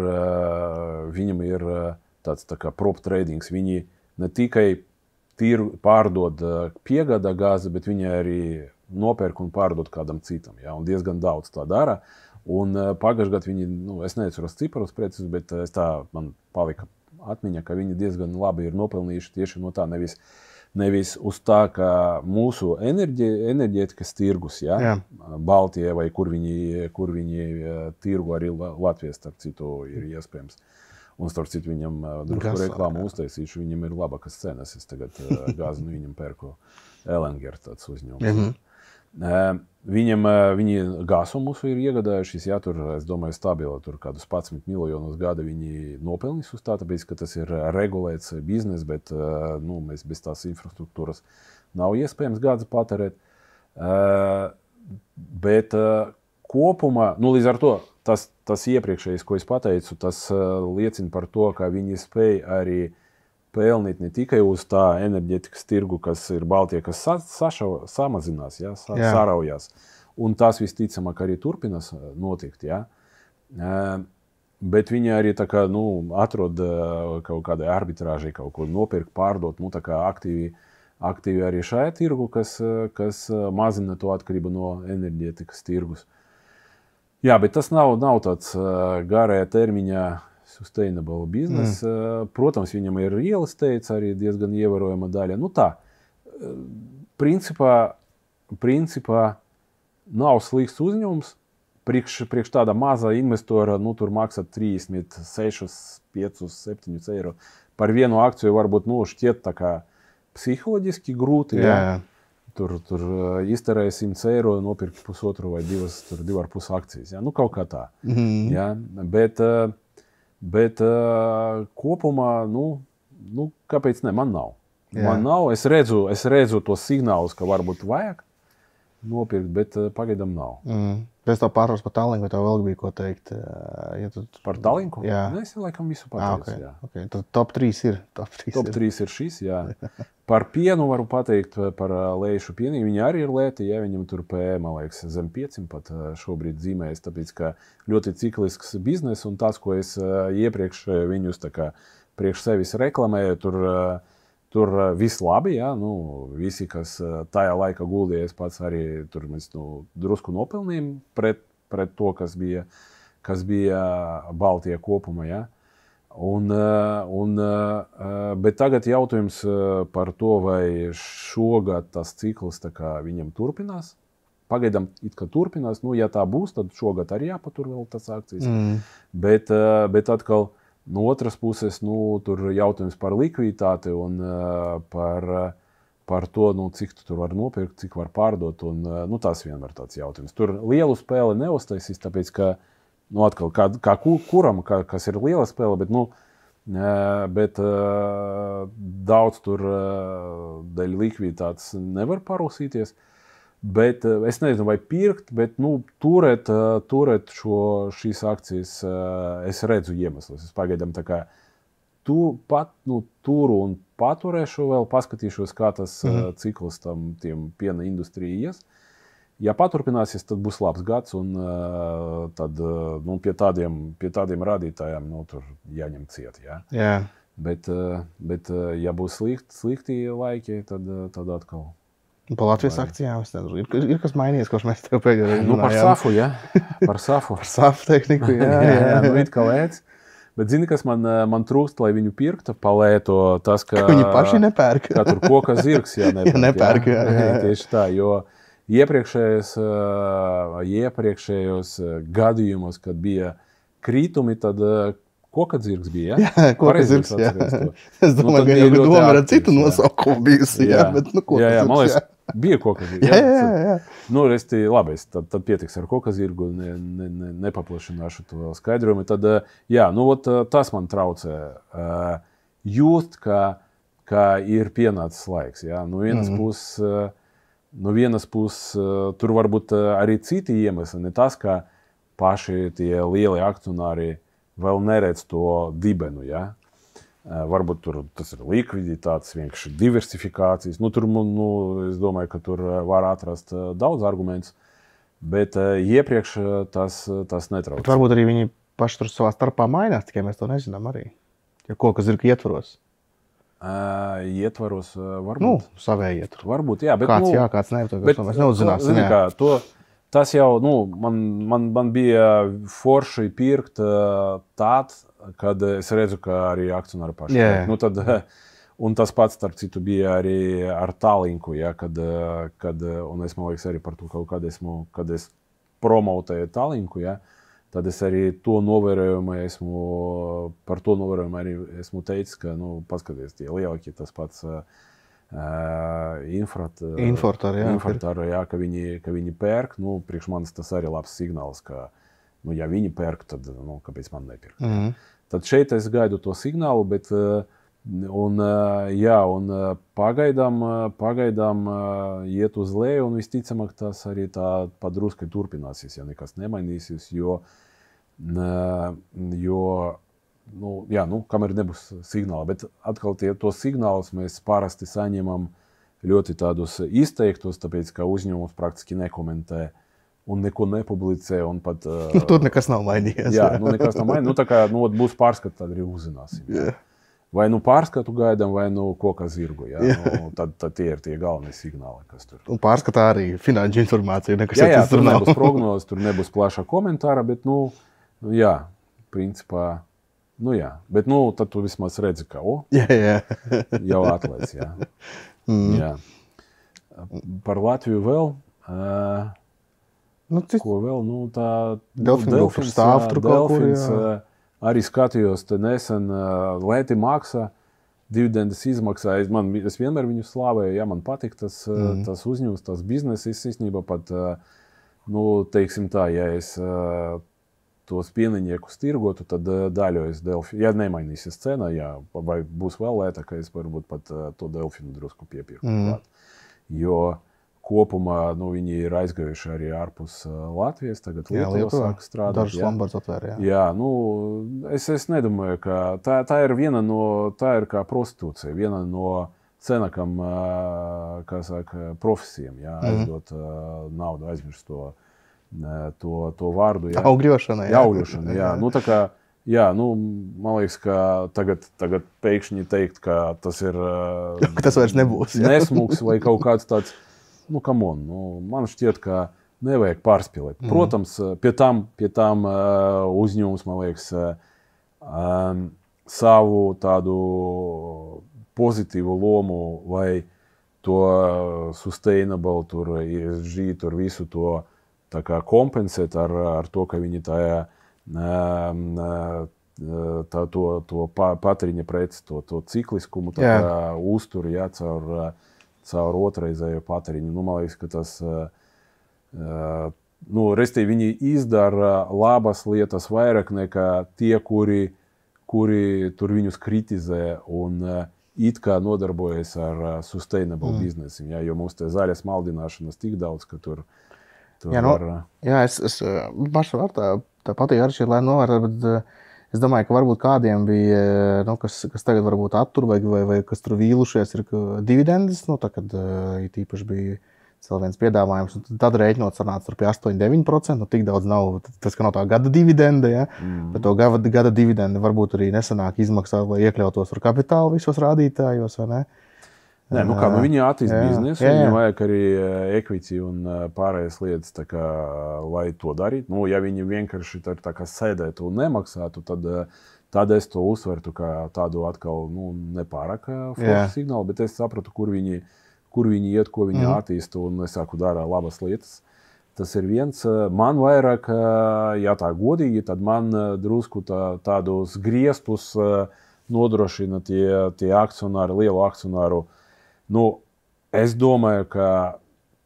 tāds tā kā prop tradings. Viņi ne tikai pārdod piegādā gāzi, bet viņi arī nopērk un pārdod kādam citam. Ja? Un diezgan daudz tā dara. Un pagājušajā gadā viņi, es neatceros ciparus preces, bet man palika atmiņa, ka viņi diezgan labi ir nopelnījuši tieši no tā, nevis uz tā, ka mūsu enerģētikas tirgus, ja, Baltijā vai kur viņi tirgu arī Latvijas, starp citu, ir iespējams. Un starp citu viņam drusku reklāmu uztaisīšu, viņam ir labākas cenas. Es tagad gāzi no viņam pērku Elenger tāds uzņēmums. Viņi gāzu mūsu ir iegādājušies, jā, tur, es domāju, stabili, tur kādus 11 miljonus gada viņi nopelnīs uz tā, tāpēc, ka tas ir regulēts biznes, bet, mēs bez tās infrastruktūras nav iespējams gāzi patērēt. Bet kopumā, līdz ar to, tas iepriekšējais, ko es pateicu, tas liecina par to, ka viņi spēj arī pelnīt ne tikai uz tā enerģētikas tirgu, kas ir Baltijā, kas samazinās, ja, saraujās. Un tas visticamāk arī turpinās notikt. Ja. Bet viņi arī tā kā, atrod kaut kādai arbitrāžai kaut ko nopirkt, pārdot, tā kā aktīvi arī šajā tirgu, kas mazina to atkarību no enerģētikas tirgus. Jā, bet tas nav tāds garajā termiņā sustainable business. Protams, viņam ir real estate arī diezgan ievērojama daļa. Principā nav slikts uzņēmums. Priekš tāda maza investora, tur maksā 36, 5, 7 eiro. Par vienu akciju varbūt šķiet tā kā psiholoģiski grūti. Jā. Tur izterēja 100 eiro, nopirkt 1,5 vai 2,5 akcijas. Jā. Kaut kā tā. Jā. Bet kopumā, kāpēc ne? Man nav. Man nav. Es redzu tos signālus, ka varbūt vajag nopirkt, bet pagaidām nav. Pēc tā pārvars par Tallinku, vai tev vēl bija ko teikt? Par Tallinku? Jā. Es laikam visu pateicu. Okay. Tad top 3 ir. Top 3 ir šis, jā. Par pienu varu pateikt, par Leišu pienī. Viņi arī ir lēti, ja viņam tur PE, man liekas, zem 5 pat šobrīd zīmējas, tāpēc, ka ļoti ciklisks biznes, un tas, ko es iepriekš viņus tā kā priekš sevis reklamēju, tur viss labi, ja, visi, kas tajā laikā guldījies, pats arī tur mēs drusku nopelnījām pret to, kas bija Baltijā kopumā, ja. Bet tagad jautājums par to, vai šogad tas cikls tā kā viņam turpinās. Pagaidām it kā turpinās, ja tā būs, tad šogad arī jāpatur vēl tas akcijas. Bet atkal no otras puses, tur jautājums par likviditāti un par to, cik tu tur var nopirkt, cik var pārdot, un tas vienmēr tāds jautājums. Tur lielu spēli neuztaisīs, tāpēc, ka, atkal, kā kuram, kas ir liela spēle, bet, bet daudz tur dēļ likviditātes nevar parūsīties. Bet es nezinu, vai pirkt, bet turēt šīs akcijas es redzu iemeslus. Es pagaidām tā kā turu un paturēšu vēl, paskatīšos, kā tas cikls tiem piena industrijai ies. Ja paturpināsies, tad būs labs gads, un tad pie tādiem rādītājiem tur jāņem ciet. Ja? Jā. Bet ja būs slikti laiki, tad atkal. Pa Latvijas akcijām es nezinu. Ir kas mainījies, ko mēs tev pēdējā runājām? Par safu, ja? Par safu. Par safu tehniku, jā. It kā lēc. Bet zini, kas man trūkst, lai viņu pirktu, palēto tas, ka viņi paši nepērk. Kā tur koka zirgs, nepērk. Jā. Tieši tā, jo iepriekšējos gadījumos, kad bija krītumi, tad koka zirgs bija. Jā, koka zirgs, jā. Es domāju, ka jau doma ar citu nosaukumu bijusi, jā, bet koka zirgs, man liekas, bija koka zirgs. Jā. Labi, tad pietiks ar koka zirgu, nepaplašināšu to skaidrojumu. Tad, tas man traucē just, ka ir pienācis laiks, jā. No vienas puses, tur varbūt arī citi iemesli, ne tas, ka paši tie lieli akcionāri vēl neredz to dibenu, ja? Varbūt tur tas ir likviditātes, vienkārši diversifikācijas. Es domāju, ka tur var atrast daudz argumentus, bet iepriekš tas netrauc. Varbūt arī viņi paši tur savā starpā mainās, tikai mēs to nezinām arī. Ja koka zirga ietvaros. Ietvaros varbūt. Savēji ietvaros. Varbūt, jā. Bet, kāds jā, kāds ne, to mēs neuzzināsim. Tas jau, man bija forši pirkt tāds, kad es redzu, ka arī akcionāri paši. Un tas pats, starp citu, bija arī ar Tallinku, ja, kad, un es, man liekas, arī par to kaut kad es promotēju Tallinku, ja, tad es arī to novērojumu arī esmu teicis, ka, paskaties, tie lielākie, tas pats Infortar, jā, ka viņi pērk, priekš manis tas arī labs signāls, ka, ja viņi pērk, tad, kāpēc man nepirkt. Tad šeit es gaidu to signālu, bet, pagaidām iet uz leju, un visticamāk tas arī tā padruskai turpināsies, ja nekas nemainīsies, jo kamēr nebūs signāli, bet atkal tos signālus mēs parasti saņemam ļoti tādus izteiktus, tāpēc, ka uzņēmums praktiski nekomentē un neko nepublicē, un pat... Tur nekas nav mainījies. Jā, nekas nav mainījies. Tā kā būs pārskats, tad arī uzzināsim. Jā. Vai pārskatu gaidām, vai koka zirgu. Jā. Tad tie ir tie galvenie signāli, kas tur. Un pārskatā arī finanšu informācija. Jā, tur nebūs prognozes, tur nebūs plaša komentāra, bet, principā, bet, tad tu vismaz redzi, ka, jau atlaids, jā. Jā. Par Latviju vēl, ko vēl, tā Delfins stāv tur kaut kur, jā. Arī skatījos, te nesen lēti maksā, dividendes izmaksā, es vienmēr viņu slāvēju, ja man patīk tas uzņēmums, tas biznesis, īstenībā pat, teiksim tā, ja es tos pieniņiekus tirgotu, tad daļojas Delfinu. Ja nemainīsies cena, vai būs vēl lētāk, es varbūt pat to Delfinu drusku piepirku. Jo kopumā viņi ir aizgājuši arī ārpus Latvijas, tagad Lietuvā sāk strādāt. Dažas Lombards atvēra, jā. Es nedomāju, ka tā ir viena tā ir kā prostitūcija, viena no cenākām, kā saka, profesijām, aizdot naudu, aizmirst to vārdu. Augļošana, jā. Augļošana, jā. Tā kā, man liekas, ka tagad pēkšņi teikt, ka tas ir... tas vairs nebūs, jā. Nesmuks vai kaut kāds tāds, man šķiet, ka nevajag pārspīlēt. Protams, pie tām uzņēmums, man liekas, savu tādu pozitīvu lomu, lai to sustainable, tur ESG, tur visu to tā kā kompensēt ar to, ka viņi to patēriņa preci, to cikliskumu uztur, caur otrreizējo patēriņu. Man liekas, ka tas, restīvi viņi izdara labas lietas vairāk nekā tie, kuri tur viņus kritizē un it kā nodarbojas ar sustainable biznesiem, jo mums te zaļas maldināšanas tik daudz, ka tur jā, var... Jā, es pašu var tā patīk arī šī lēna novērtēt, bet es domāju, ka varbūt kādiem bija, kas tagad varbūt attur vai kas tur vīlušies, ir dividendes, tā kad īpaši bija vēl viens piedāvājums, un tad rēķinot sanāca pie 8-9%, tik daudz nav, tas, ka nav tā gada dividende, ja? Bet to gada dividende varbūt arī nesanāk izmaksāt, lai iekļautos ar kapitālu visos rādītājos, vai ne? Nē, viņi attīst biznesu, viņam vajag arī equity un pārējās lietas, tā kā, lai to darītu. Ja viņi vienkārši tā kā sēdētu un nemaksātu, tad es to uzsvertu kā tādu atkal nepārāk foršu signālu, bet es sapratu, kur viņi iet, ko viņi attīsta, un es saku, dara labas lietas. Tas ir viens. Man vairāk, ja tā godīgi, tad man drusku tādus griestus nodrošina tie akcionāri, lielu akcionāru. Es domāju, ka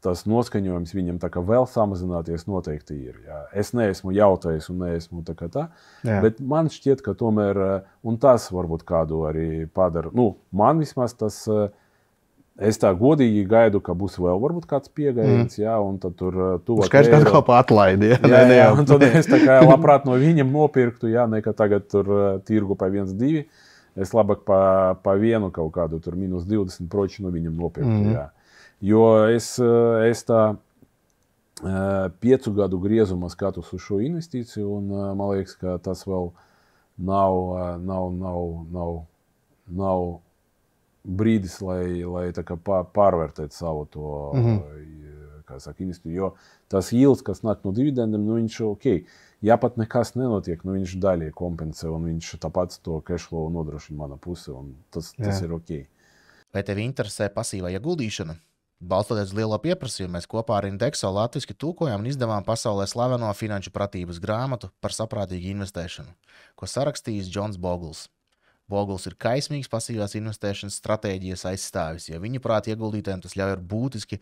tas noskaņojums viņam tā kā vēl samazināties noteikti ir. Jā. Es neesmu jautājis un neesmu tā kā tā, bet man šķiet, ka tomēr, un tas varbūt kādu arī padara, man vismaz tas, es tā godīgi gaidu, ka būs vēl varbūt kāds piegājiens, un tad tur tuvāk Skaidrs, ka atkal pa atlaidi. Jā, un tad es tā kā labprāt no viņam nopirktu, nekā tagad tur tirgu pa 1-2. Es labāk pa vienu kaut kādu tur minus 20% no viņam nopirktu, Jo es tā 5 gadu griezumā skatos uz šo investīciju, un man liekas, ka tas vēl nav brīdis, lai tā kā pārvērtēt savu to, kā saka, investīciju, jo tas yields, kas nāk no dividendiem, viņš ja pat nekas nenotiek, viņš daļai kompensē, un viņš tāpēc to cashflow nodrošina mana puse, un tas ir ok. Vai tevi interesē pasīvā ieguldīšana? Balstoties uz lielo pieprasījumu, mēs kopā ar Indexo latviski tulkojām un izdevām pasaulē slaveno finanšu pratības grāmatu par saprātīgu investēšanu, ko sarakstījis Džons Bogls. Bogls ir kaismīgs pasīvās investēšanas stratēģijas aizstāvis, jo viņuprāt ieguldītājiem tas ļauj ar būtiski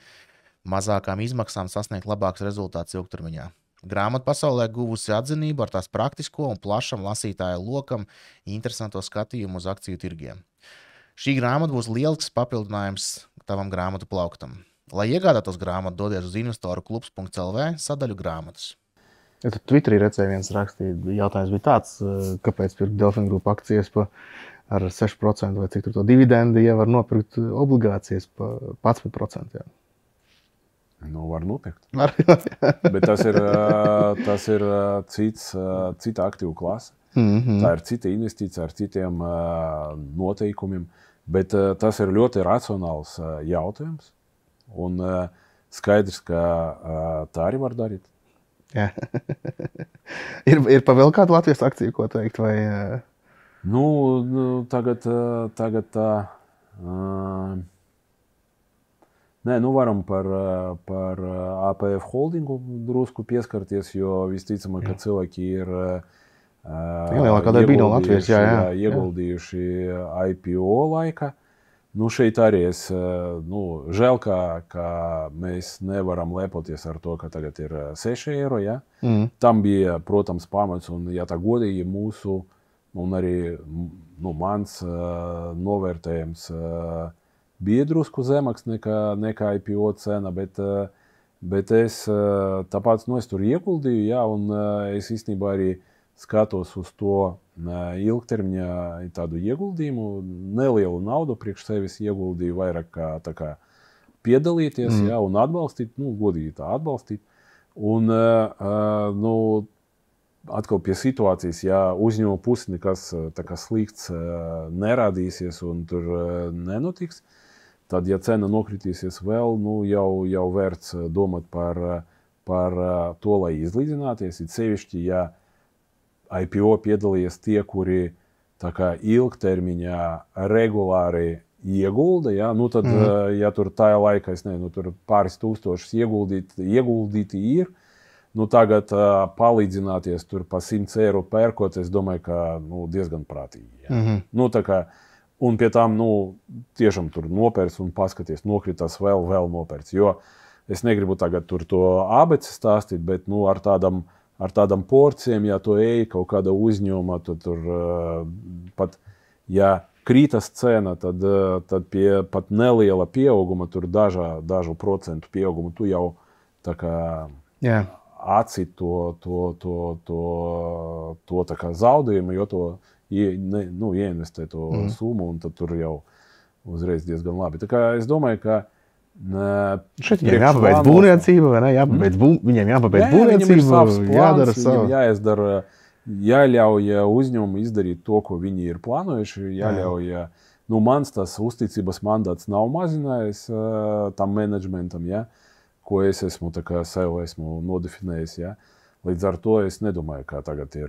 mazākām izmaksām sasniegt labāks rezultāts ilgtermiņā. Grāmata pasaulē guvusi atzinību ar tās praktisko un plašam lasītāju lokam interesanto skatījumu uz akciju tirgiem. Šī grāmata būs lielisks papildinājums tavam grāmatu plauktam. Lai iegādātos grāmatu, dodies uz investoruklubs.lv sadaļu grāmatas. Ja tad Twitterī redzēju viens rakstīt, jautājums bija tāds, kāpēc pirkt Delfin Group akcijas ar 6% vai cik tur to dividendi, ja var nopirkt obligācijas pa 11%. Jā. Var nopirkt. Bet tas ir cita aktīvu klase. Tā ir cita investīcija ar citiem noteikumiem. Bet tas ir ļoti racionāls jautājums. Un skaidrs, ka tā arī var darīt. Jā. ir pa vēl kādu Latvijas akciju, ko teikt? Vai... Tagad tā... varam par APF holdingu drusku pieskarties, jo visticamāk, ka cilvēki ir lielākā daļa bija no Latvijas, ieguldījuši IPO laika. Šeit arī es, žēl, ka mēs nevaram lepoties ar to, ka tagad ir 6 eiro, Tam bija, protams, pamats, un ja tā godīgi mūsu, un arī mans novērtējums bija drusku zemāks nekā IPO cena, bet es tāpēc, es tur ieguldīju, un es īstenībā arī skatos uz to ilgtermiņā tādu ieguldījumu, nelielu naudu priekš sevis ieguldīju, vairāk kā tā kā piedalīties, un atbalstīt, godīgi tā atbalstīt. Un, atkal pie situācijas, ja uzņēmuma pusi nekas tā kā slikts nerādīsies un tur nenotiks, tad, ja cena nokritīsies vēl, jau vērts domāt par to, lai izlīdzināties, it sevišķi, ja IPO piedalījies tie, kuri tā kā ilgtermiņā regulāri iegulda, tad, ja tur tajā laikā, tur pāris tūkstošus ieguldīti ir, tagad palīdzināties tur pa 100 eiro pērkot, es domāju, ka diezgan prātīgi. Tā kā, un pie tām, tiešām tur nopērts un paskaties, nokritās vēl nopērts, jo es negribu tagad tur to abeci stāstīt, bet ar tādam ar tādām porcijām, ja tu ej kaut kāda uzņēmuma, tu tur pat, ja krītas cena, tad pie pat neliela pieauguma, tur dažu procentu pieauguma, tu jau tā kā atcīt to tā kā zaudējumu, jo to ieinvestē to summu, un tad tur jau uzreiz diezgan labi. Tā kā es domāju, ka šeit viņiem jāpabeidz būvniecība, vai ne? Viņiem jāpabeidz būvniecība, jādara savu. Viņiem jāizdara, jāļauj uzņēmumu izdarīt to, ko viņi ir plānojuši, jāļauj, mans tas uzticības mandāts nav mazinājies tam menedžmentam, ja, ko es esmu tā kā sev esmu nodefinējis, ja. Līdz ar to es nedomāju, ka tagad ir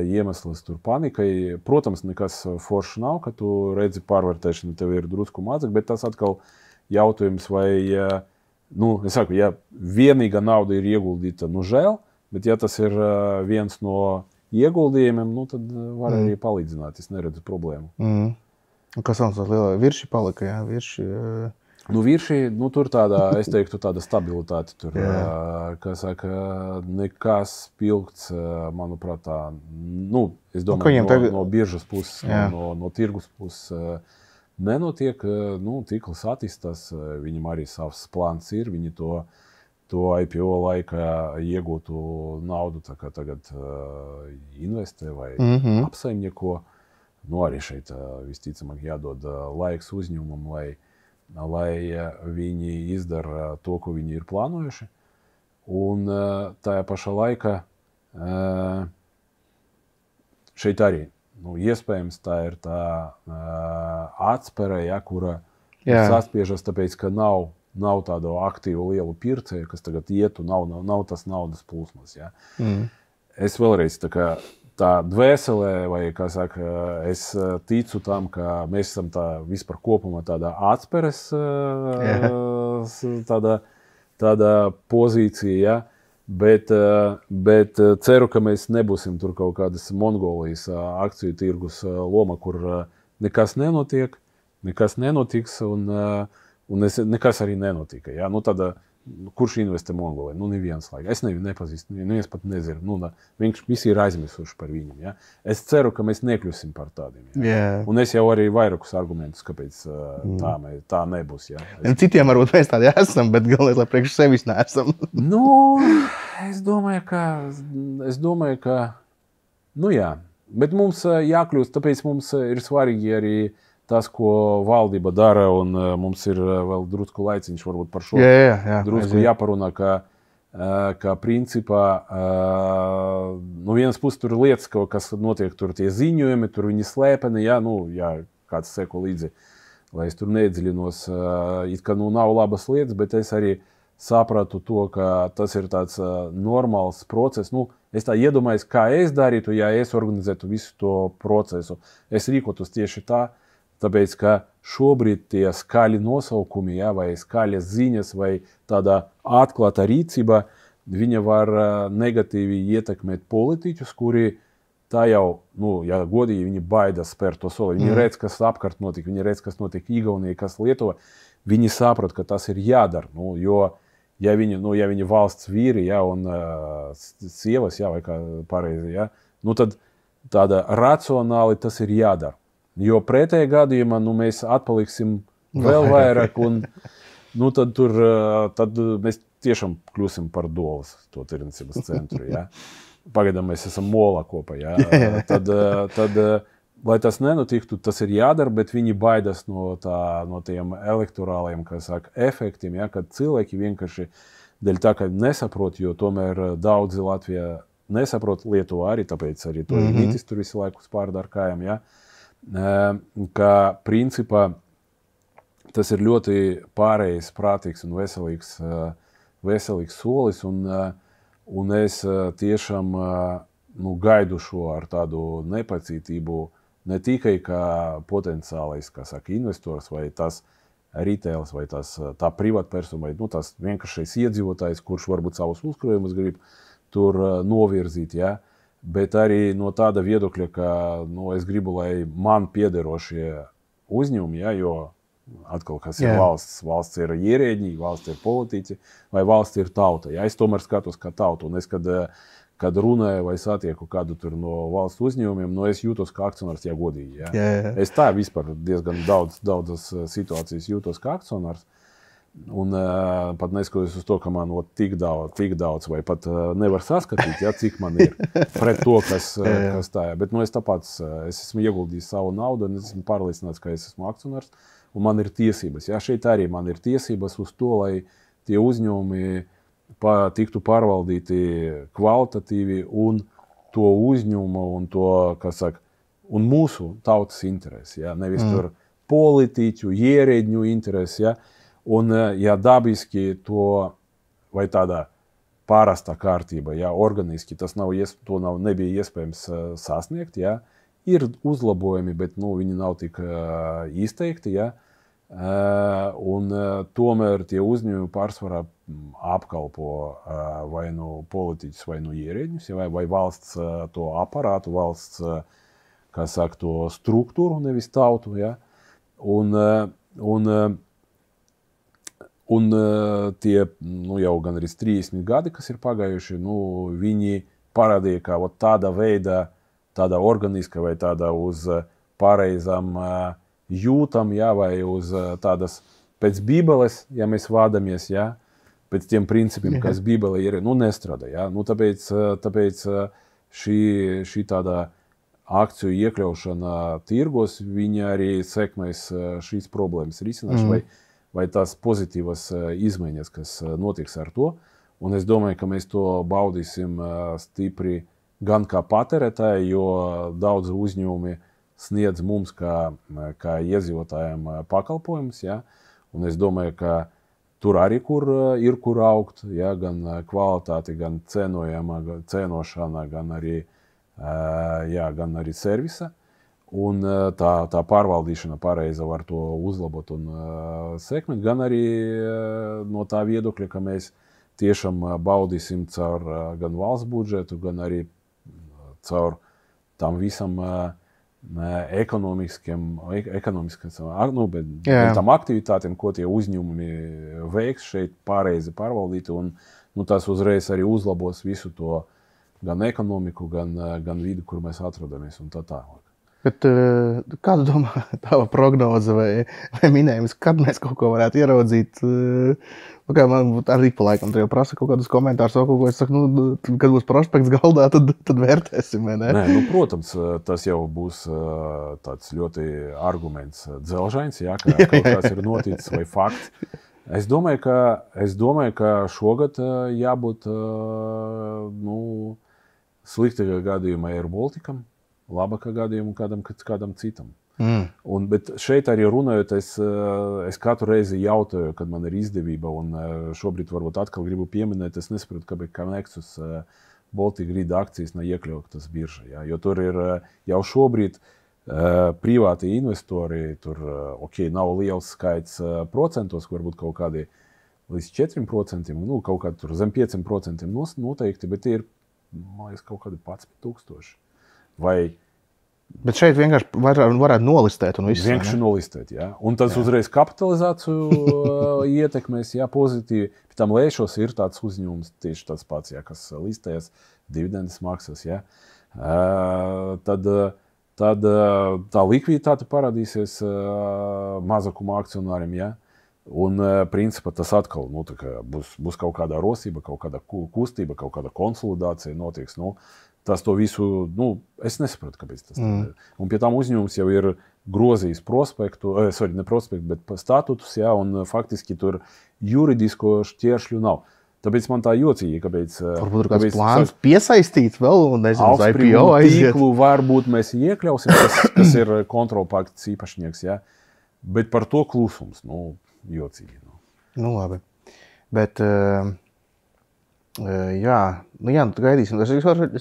iemesls tur panikai. Protams, nekas foršs nav, ka tu redzi pārvērtēšanu, tev ir drusku mazāk, bet tas atkal jautājums, vai, es saku, ja vienīga nauda ir ieguldīta, žēl, bet ja tas ir viens no ieguldījumiem, tad var arī palīdzināt, es neredzu problēmu. Kas mums tās lielā virši palika, jā? Virši, tur tāda, es teiktu, tāda stabilitāte tur, kā saka, nekas pilgts, manuprāt, tā, es domāju, no biržas puses, no tirgus puses nenotiek, tīkls attīstās, viņam arī savs plāns ir, viņi to IPO laikā iegūtu naudu, tā kā tagad investē vai apsaimnieko. Arī šeit visticamāk jādod laiks uzņēmumam, lai viņi izdara to, ko viņi ir plānojuši. Un tajā pašā laikā šeit arī, iespējams, tā ir tā atspere, kura saspiežas, tāpēc, ka nav tādu aktīvu lielu pircēju, kas tagad ietu, nav tas naudas plūsmas. Ja. Es vēlreiz tā dvēselē, vai, kā saka, es ticu tam, ka mēs esam vispār kopumā tādā atspēres tāda pozīcija, ja. Bet ceru, ka mēs nebūsim tur kaut kādas Mongolijas akciju tirgus loma, kur nekas nenotiek, nekas nenotiks, un nekas arī nenotika. Ja? Kurš investē Mongolijā? Neviens laikā. Es nepazīstu, neviens pat nezinu. Vienkārši visi ir aizmirsuši par viņiem. Ja? Es ceru, ka mēs nekļūsim par tādiem. Ja? Un es jau arī vairākus argumentus, kāpēc tā nebūs. Ja? Citiem varbūt mēs tādi esam, bet galvenais, lai priekš sevis neesam. Es domāju, ka jā. Bet mums jākļūst, tāpēc mums ir svarīgi arī tas, ko valdība dara, un mums ir vēl drusku laiciņš varbūt par šo drusku jāparunā, ka principā no vienas puses tur ir lietas, kas notiek, tur tie ziņojumi, tur viņi slēpeni, ja kāds seko līdzi, lai es tur neiedziļinos, it kā nav labas lietas, bet es arī sapratu to, ka tas ir tāds normāls process. Es tā iedomājos, kā es darītu, ja es organizētu visu to procesu. Es rīkotos tieši tā, tāpēc, ka šobrīd tie skaļi nosaukumi, vai skaļas ziņas, vai tāda atklāta rīcība, viņa var negatīvi ietekmēt politiķus, kuri tā jau, ja godīgi, viņi baidās spērt to soli. Viņi redz, kas apkārt notiek, viņi redz, kas notiek Igaunijā, kas Lietuvā. Viņi saprot, ka tas ir jādara, jo, ja viņi valsts vīri, un sievas, vai kā pareizi, tad tāda racionāli tas ir jādara. Jo pretējā gadījumā mēs atpaliksim vēl vairāk, un tad mēs tiešām kļūsim par Dolas, to tirdzniecības centru. Ja? Pagaidām mēs esam molā kopā. Ja? Tad, lai tas nenotiktu, tas ir jādara, bet viņi baidās no tiem elektorāliem, efektiem, ja? Kad cilvēki vienkārši dēļ tā, ka nesaprot, jo tomēr daudzi Latvijā nesaprot, Lietuvā arī, tāpēc arī to Ignitis tur visu laiku spārda ar kājām. Ja? Ka principā tas ir ļoti pārējais, prātīgs un veselīgs solis, un es tiešām gaidu šo ar tādu nepacietību ne tikai kā potenciālais, investors vai tas retails vai tā privātpersona vai tas vienkāršais iedzīvotājs, kurš varbūt savus uzkrājumus grib tur novirzīt, ja? Bet arī no tāda viedokļa, ka es gribu, lai man piederošie uzņēmumi, jo Atkal, kas ir valsts? Valsts ir ierēģi, valsts ir politiķi, vai valsts ir tauta. Ja? Es tomēr skatos kā tautu. Un es, kad runāju vai satieku kādu tur no valsts uzņēmumiem, es jūtos kā akcionārs, ja godīgi. Ja? Jā. Es tā vispār diezgan daudzas situācijas jūtos kā akcionārs. Un pat neskatoties uz to, ka man tik daudz vai pat nevar saskatīt, ja, cik man ir pret to, kas tā ir. Bet es tāpēc esmu ieguldījis savu naudu un es esmu pārliecināts, ka es esmu akcionārs un man ir tiesības. Ja, šeit arī man ir tiesības uz to, lai tie uzņēmumi tiktu pārvaldīti kvalitatīvi un to uzņēmumu un to, un mūsu tautas interesi. Ja, nevis tur politiķu, ierēģņu interesi. Ja, un, ja dabiski to, vai tādā pārastā kārtība, ja organiski tas nebija iespējams sasniegt, ja, ir uzlabojumi, bet viņi nav tik izteikti. Ja, un tomēr tie uzņēmumi pārsvarā apkalpo vai politiķus, vai ierēģņus, ja, vai valsts to aparātu, valsts, to struktūru, nevis tautu. Ja, un tie jau gan arī 30 gadi, kas ir pagājuši, viņi parādīja, ka tāda veida, tāda organiska vai tāda uz pareizām jūtam, ja, vai uz tādas pēc Bībeles, ja mēs vādamies, ja, pēc tiem principiem, kas Bībele ir, nestrādā. Ja. Tāpēc šī tāda akciju iekļaušana tirgos, viņa arī sekmēs šīs problēmas risināšanu, vai tās pozitīvas izmaiņas, kas notiks ar to. Un es domāju, ka mēs to baudīsim stipri gan kā patērētāji, jo daudz uzņēmumi sniedz mums kā iedzīvotājiem pakalpojumus. Ja? Un es domāju, ka tur arī ir kur augt, ja? Gan kvalitāte, gan cenošana, gan arī servisa. Un tā pārvaldīšana pareiza var to uzlabot un sekmēt, gan arī no tā viedokļa, ka mēs tiešām baudīsim caur gan valsts budžetu, gan arī caur tam visam tām aktivitātēm, ko tie uzņēmumi veiks šeit pareizi pārvaldīt, un tas uzreiz arī uzlabos visu to gan ekonomiku, gan vidi, kur mēs atrodamies un tā tālāk. Bet kādu domā tava prognoze vai minējums, kad mēs kaut ko varētu ieraudzīt? Man arī pa laikam tev prasa kaut kādus komentārus, kaut ko es saku, kad būs prospekts galdā, tad vērtēsim, vai ne? Nē, protams, tas jau būs tāds ļoti arguments dzelžains, ja, ka kaut kas ir noticis vai fakts. Es domāju, ka šogad jābūt sliktākā gadījumā Air Balticam, labākā gadījumā kādam citam. Bet šeit arī runājot, es katru reizi jautāju, kad man ir izdevība, un šobrīd varbūt atkal gribu pieminēt, es nesaprotu, kāpēc Nexus Baltic Grid akcijas nav iekļautas biržā. Ja? Jo tur ir jau šobrīd privāti investori, tur nav liels skaits procentos, varbūt kaut kādi līdz 4%, kaut kādi tur zem 5% noteikti, bet ir, man liekas, kaut kādi 11,000. Bet šeit vienkārši varētu nolistēt un viss. Vienkārši nolistēt, jā. Un tas uzreiz kapitalizāciju ietekmēs, jā, pozitīvi. Pēc tam lēšos ir tāds uzņēmums, tieši tāds pats, jā, kas listējas, dividendes maksas, jā. Tad tā likviditāte parādīsies mazākuma akcionāriem, jā. Un principā tas atkal būs kaut kāda rosība, kaut kāda kustība, kaut kāda konsolidācija notiks. Tas to visu, es nesaprotu, kāpēc tas tā. Un pie tam uzņēmums jau ir grozījis statutus, jā, un faktiski tur juridisko šķēršļu nav. Tāpēc man tā jocīgi, kāpēc... Varbūt kāds plāns piesaistīt vēl, un nezinu, uz IPO aiziet. Tīklu varbūt mēs iekļausim, kas ir kontrolpakts īpašnieks, jā. Bet par to klusums, jocīgi. Labi. Bet... Jā, gaidīsim. Es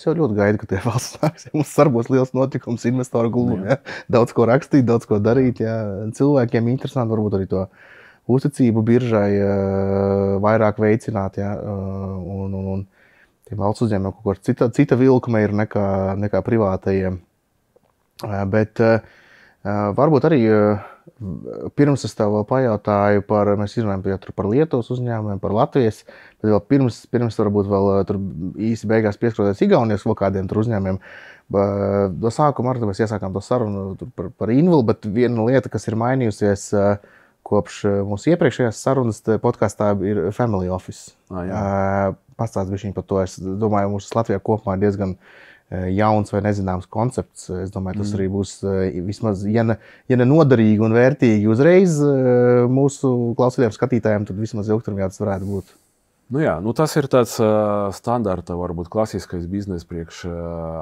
jau ļoti gaidu, ka tie valsts nāks. Mums būs liels notikums investoru gulbā. Ja? Daudz ko rakstīt, daudz ko darīt. Ja? Cilvēkiem interesanti varbūt arī to uzticību biržai vairāk veicināt. Ja? Un tiem valsts uzņēmumiem kaut ko cita vilkme ir nekā privātajiem. Bet varbūt arī pirms es tev vēl pajautāju mēs izrunājam par Lietuvas uzņēmumiem, par Latvijas, bet vēl pirms varbūt vēl tur īsi beigās pieskroties Igaunijas vēl kādiem tur uzņēmumiem. No sākuma mēs iesākām to sarunu par Invilu, bet viena lieta, kas ir mainījusies kopš mūsu iepriekšējās sarunas podkastā, ir Family Office. Pastāst bišķiņ par to. Es domāju, mūsu Latvijā kopumā ir diezgan jauns vai nezināms koncepts. Es domāju, tas arī būs vismaz, ja ne noderīgi un vērtīgi uzreiz mūsu klausītājiem, skatītājiem, tad vismaz ilgtermiņā tas varētu būt. Tas ir tāds standarta, varbūt klasiskais bizness priekš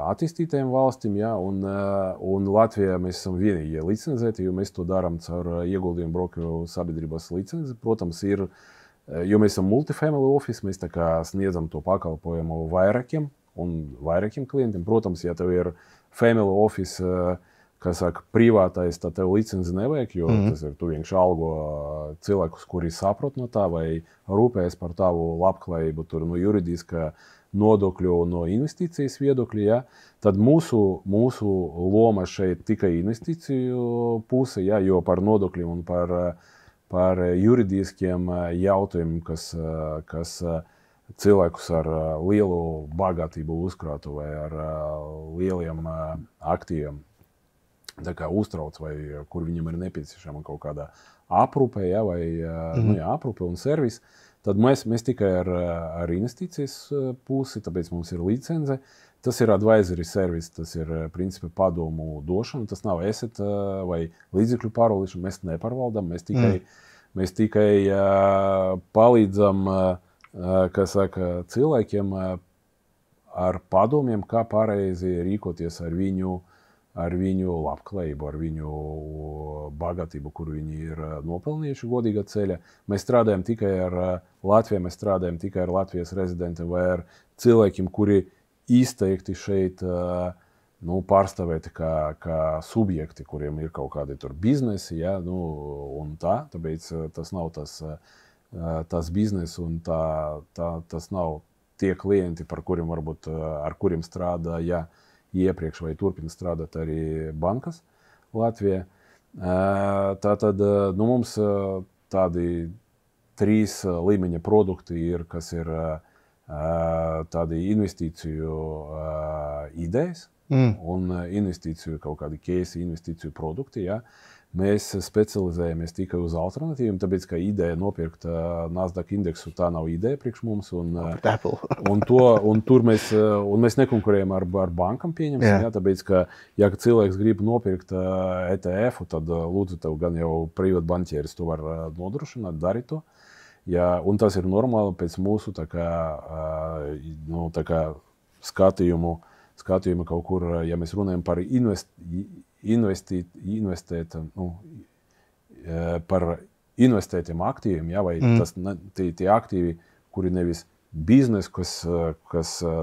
attīstītajiem valstīm, un Latvijā mēs esam vienīgie licencēti, jo mēs to darām caur ieguldījumu brokeru sabiedrības licenci. Protams, jo mēs esam multifamily office, mēs tā kā sniedzam to pakalpojumu vairākiem klientiem. Protams, ja tev ir family office, kā saka, privātais, tad tev licenci nevajag, jo tas ir, tu vienkārši algo cilvēkus, kuri saprot no tā vai rūpējas par tavu labklājību, tur no juridiskā nodokļu un no investīcijas viedokļa, tad mūsu loma šeit tikai investīciju puse, jo par nodokļiem un par juridiskiem jautājumiem, kas cilvēkus ar lielu bagātību uzkrātu vai ar lieliem aktīviem uztrauc, vai kur viņam ir nepieciešama kaut kāda aprūpe, aprūpe un servis, tad mēs tikai ar investīcijas pusi, tāpēc mums ir licence. Tas ir advisory service, tas ir principā padomu došana, tas nav asset vai līdzekļu pārvaldīšana, mēs nepārvaldām, mēs tikai palīdzam, kā saka, cilvēkiem ar padomiem, kā pareizi rīkoties ar viņu labklājību, ar viņu bagātību, kuru viņi ir nopelnījuši godīga ceļa. Mēs strādājam tikai ar Latviju, mēs strādājam tikai ar Latvijas rezidentiem vai ar cilvēkiem, kuri izteikti šeit pārstāvēti kā subjekti, kuriem ir kaut kādi tur biznesi, un tā. Tāpēc tas nav tas biznes un tas nav tie klienti, ar kuriem strādā, iepriekš vai turpina strādāt arī bankas Latvijā. Tātad mums tādi 3 līmeņa produkti ir, kas ir tādi investīciju idejas un investīciju kaut kādi case, investīciju produkti. Mēs specializējamies tikai uz alternatīviem, tāpēc, ka ideja nopirkt Nasdaq indeksu, tā nav ideja priekš mums. Un tur mēs nekonkurējam ar bankam, pieņemsim. Tāpēc, ka, ja cilvēks grib nopirkt ETF, tad lūdzu tev gan jau privātbanķieris to var nodrošināt, dari to. Un tas ir normāli pēc mūsu skatījuma kaut kur, ja mēs runājam par par investētiem aktīviem, vai tie aktīvi, kuri nevis biznes, kas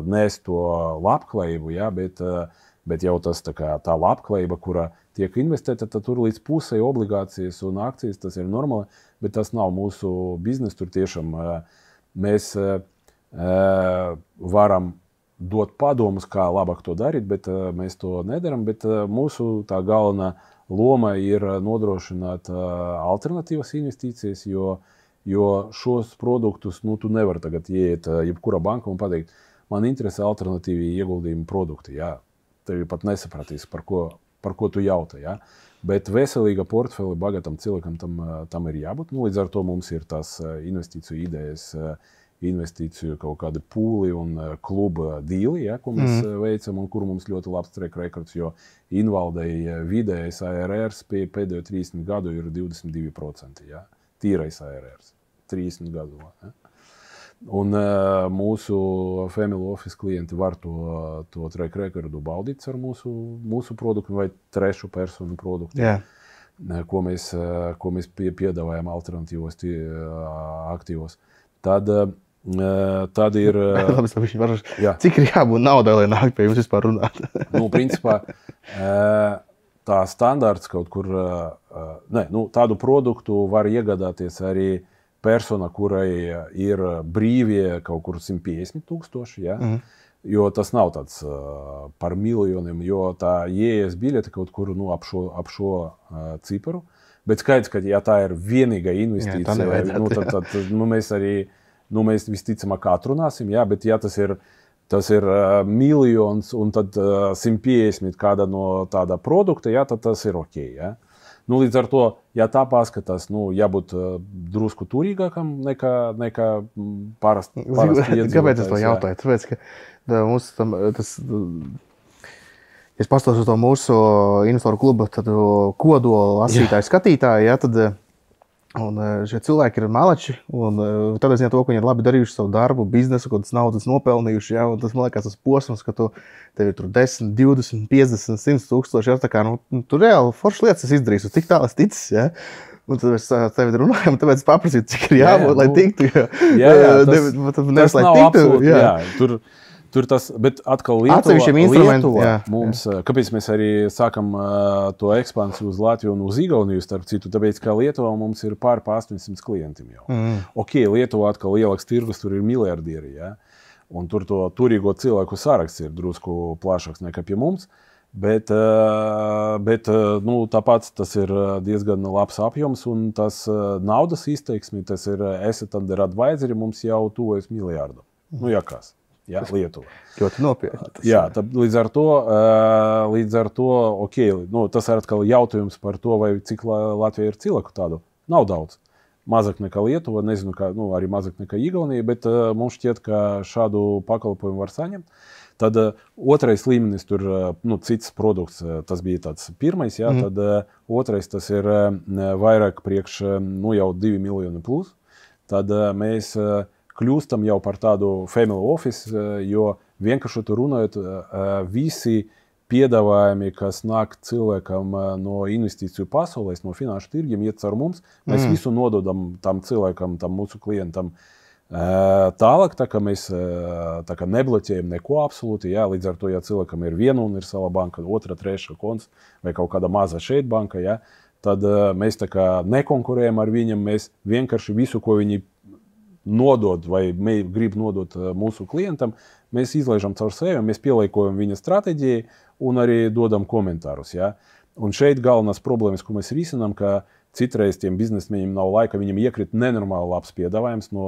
nes to labklājību, bet jau tas tā labklājība, kura tiek investēta, tad tur līdz pusei obligācijas un akcijas, tas ir normāli, bet tas nav mūsu biznes, tur tiešām mēs varam dot padomus, kā labāk to darīt, bet mēs to nedaram. Bet mūsu tā galvenā loma ir nodrošināt alternatīvas investīcijas, jo šos produktus tu nevari tagad ieiet jebkurā bankā un pateikt, man interesē alternatīvi ieguldījumi produkti. Tevi pat nesapratīs, par ko tu jautā. Bet veselīga portfeli bagātam cilvēkam tam ir jābūt. Līdz ar to mums ir tās investīciju idejas, investīciju kaut kādi pūli un kluba dīli, ko mēs veicam un kuru mums ļoti labs track records, jo Invaldei vidējais ARRs pēdējo 30 gadu ir 22%. Tīrais ARRs 30 gadu. Un mūsu family office klienti var to track recordu baudīt ar mūsu produktu vai trešu personu produktu, ko mēs piedāvājam alternatīvos aktīvos. Tad ir... Cik ir jābūt naudai, lai nāk pie jums vispār runāt? Principā, tā standarts kaut kur... tādu produktu var iegādāties arī persona, kurai ir brīvie kaut kur 150,000, jo tas nav tāds par miljoniem, jo tā ieejas biļete kaut kur ap šo ciparu. Bet skaidrs, ka ja tā ir vienīgā investīcija, mēs visticamāk atrunāsim, jā, bet ja tas ir miljons un tad 150 kāda no tāda produkta, jā, tad tas ir ok, jā. Līdz ar to, ja tā paskatās, jābūt drusku turīgākam nekā parasti iedzīvotājs. Kāpēc es to jautāju? Tāpēc, ka mums es pastāstu uz to mūsu investoru kluba kodolu lasītāju skatītāju, ja, tad šie cilvēki ir malači, un tad es zinu to, ka viņi ir labi darījuši savu darbu, biznesu, kaut kādas naudas nopelnījuši, ja, un tas, man liekas, tas posms, ka tev ir tur 10, 20, 50, 100 tūkstoši, ja, tā kā, tu reāli foršas lietas esi izdarījis, cik tālas ticis, ja, un tad mēs tevi runājam, tāpēc paprasīt, cik ir jābūt, lai tiktu, tas nav absolūti, jā, tur tas, bet atkal Lietuva mums, kāpēc mēs arī sākam to ekspansiju uz Latviju un uz Igauniju, starp citu, tāpēc, ka Lietuvā mums ir pār 800 klientiem jau. Ok, Lietuva atkal lielāks tirgus, tur ir miljardieri, ja? Un tur to turīgo cilvēku saraksts ir drusku plašāks nekā pie mums, bet tāpēc tas ir diezgan labs apjoms un tas naudas izteiksmi, tas ir asset under advisory, mums jau tuvojas miljardu. Jākās. Jā, Lietuva. Ļoti nopietni. Jā, līdz ar to ok, tas ir atkal jautājums par to, vai cik Latvija ir cilvēku tādu. Nav daudz. Mazāk nekā Lietuva, nezinu, arī mazāk nekā Igaunija, bet mums šķiet, ka šādu pakalpojumu var saņemt. Tad otrais līmenis, tur cits produkts, tas bija tāds pirmais, jā, tad otrais tas ir vairāk priekš jau 2 miljoni plus. Tad mēs kļūstam jau par tādu family office, jo vienkārši tur runājot, visi piedāvājumi, kas nāk cilvēkam no investīciju pasaulēs, no finanšu tirgiem, iet caur mums, mēs visu nododam tam cilvēkam, tam mūsu klientam tālāk, tā kā mēs tā kā nebloķējam neko absolūti, jā, līdz ar to, ja cilvēkam ir viena un ir sava banka, otra, treša konts vai kaut kāda maza šeit banka, jā, tad mēs tā kā nekonkurējam ar viņiem, mēs vienkārši visu, ko viņi nodot vai grib nodot mūsu klientam, mēs izlaižam caur sevi, mēs pielāgojam viņa stratēģijai un arī dodam komentārus. Ja? Un šeit galvenās problēmas, ko mēs risinām, ka citreiz tiem biznesmeņiem nav laika, viņam iekrīt nenormāli labs piedāvājums no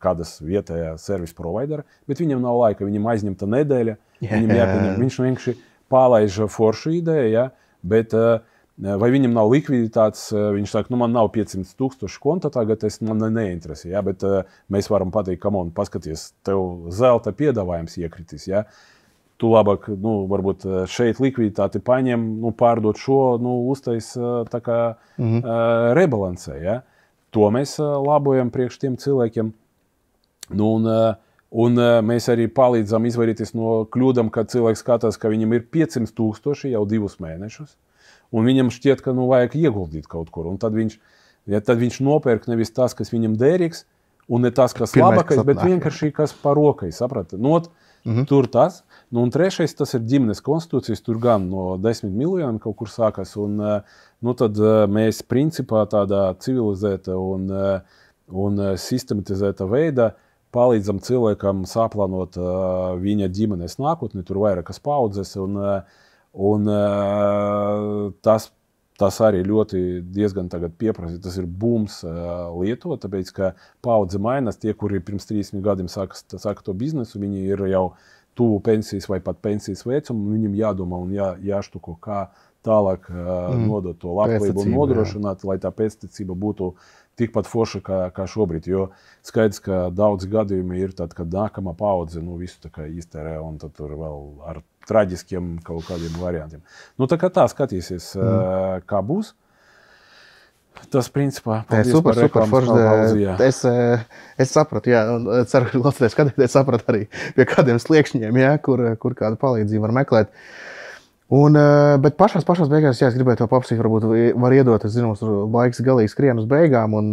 kādas vietējā service providera, bet viņam nav laika, viņam aizņemta nedēļa, viņam jāpieņem, viņš vienkārši palaiž foršu ideju, ja? Bet vai viņam nav likviditātes, viņš saka, man nav 500 000 konta tagad, man neinteresē, ja? Bet mēs varam pateikt, kamon, paskaties, tev zelta piedāvājums iekritis, ja? Tu labāk, varbūt šeit likviditāti paņem, pārdot šo, uztais tā kā rebalansē, ja? To mēs labojam priekš tiem cilvēkiem, un mēs arī palīdzam izvairīties no kļūdam, kad cilvēks skatās, ka viņam ir 500 000 jau 2 mēnešus, un viņam šķiet, ka vajag ieguldīt kaut kur. Un tad viņš nopērk nevis tas, kas viņam derīgs, un ne tas, kas labākais, bet vienkārši kas par rokai, saprata. Tur tas. Un trešais, tas ir ģimenes konstitūcijas, tur gan no 10 miljoniem kaut kur sākas. Un tad mēs principā tādā civilizēta un sistematizēta veidā palīdzam cilvēkam saplānot viņa ģimenes nākotni, tur vairākas paudzes. Un tas arī ļoti diezgan tagad pieprasīt. Tas ir bums Lietuvā, tāpēc, ka paudze mainās. Tie, kuri pirms 30 gadiem sāka to biznesu, viņi ir jau tuvu pensijas vai pat pensijas vecumu, viņam jādomā un jāštuko, kā tālāk nodot to labklājību un nodrošināt, lai tā pēctecība būtu tikpat forša kā šobrīd. Jo skaidrs, ka daudz gadījumi ir tad, kad nākamā paudze visu tā kā iztērē un tad tur vēl ar traģiskiem kaut kādiem variantiem. Tā kā tā skatīsies, kā būs. Tas, principā, paldies par reklāmas pauzi. Es sapratu, jā, un ceru, ka Latvijas skatīties sapratu arī pie kādiem sliekšņiem, jā, kur kādu palīdzību var meklēt. Bet pašās beigās, jā, es gribēju to paprasīt, varbūt var iedot, es zinu, mums laiks galīgi skrien uz beigām, un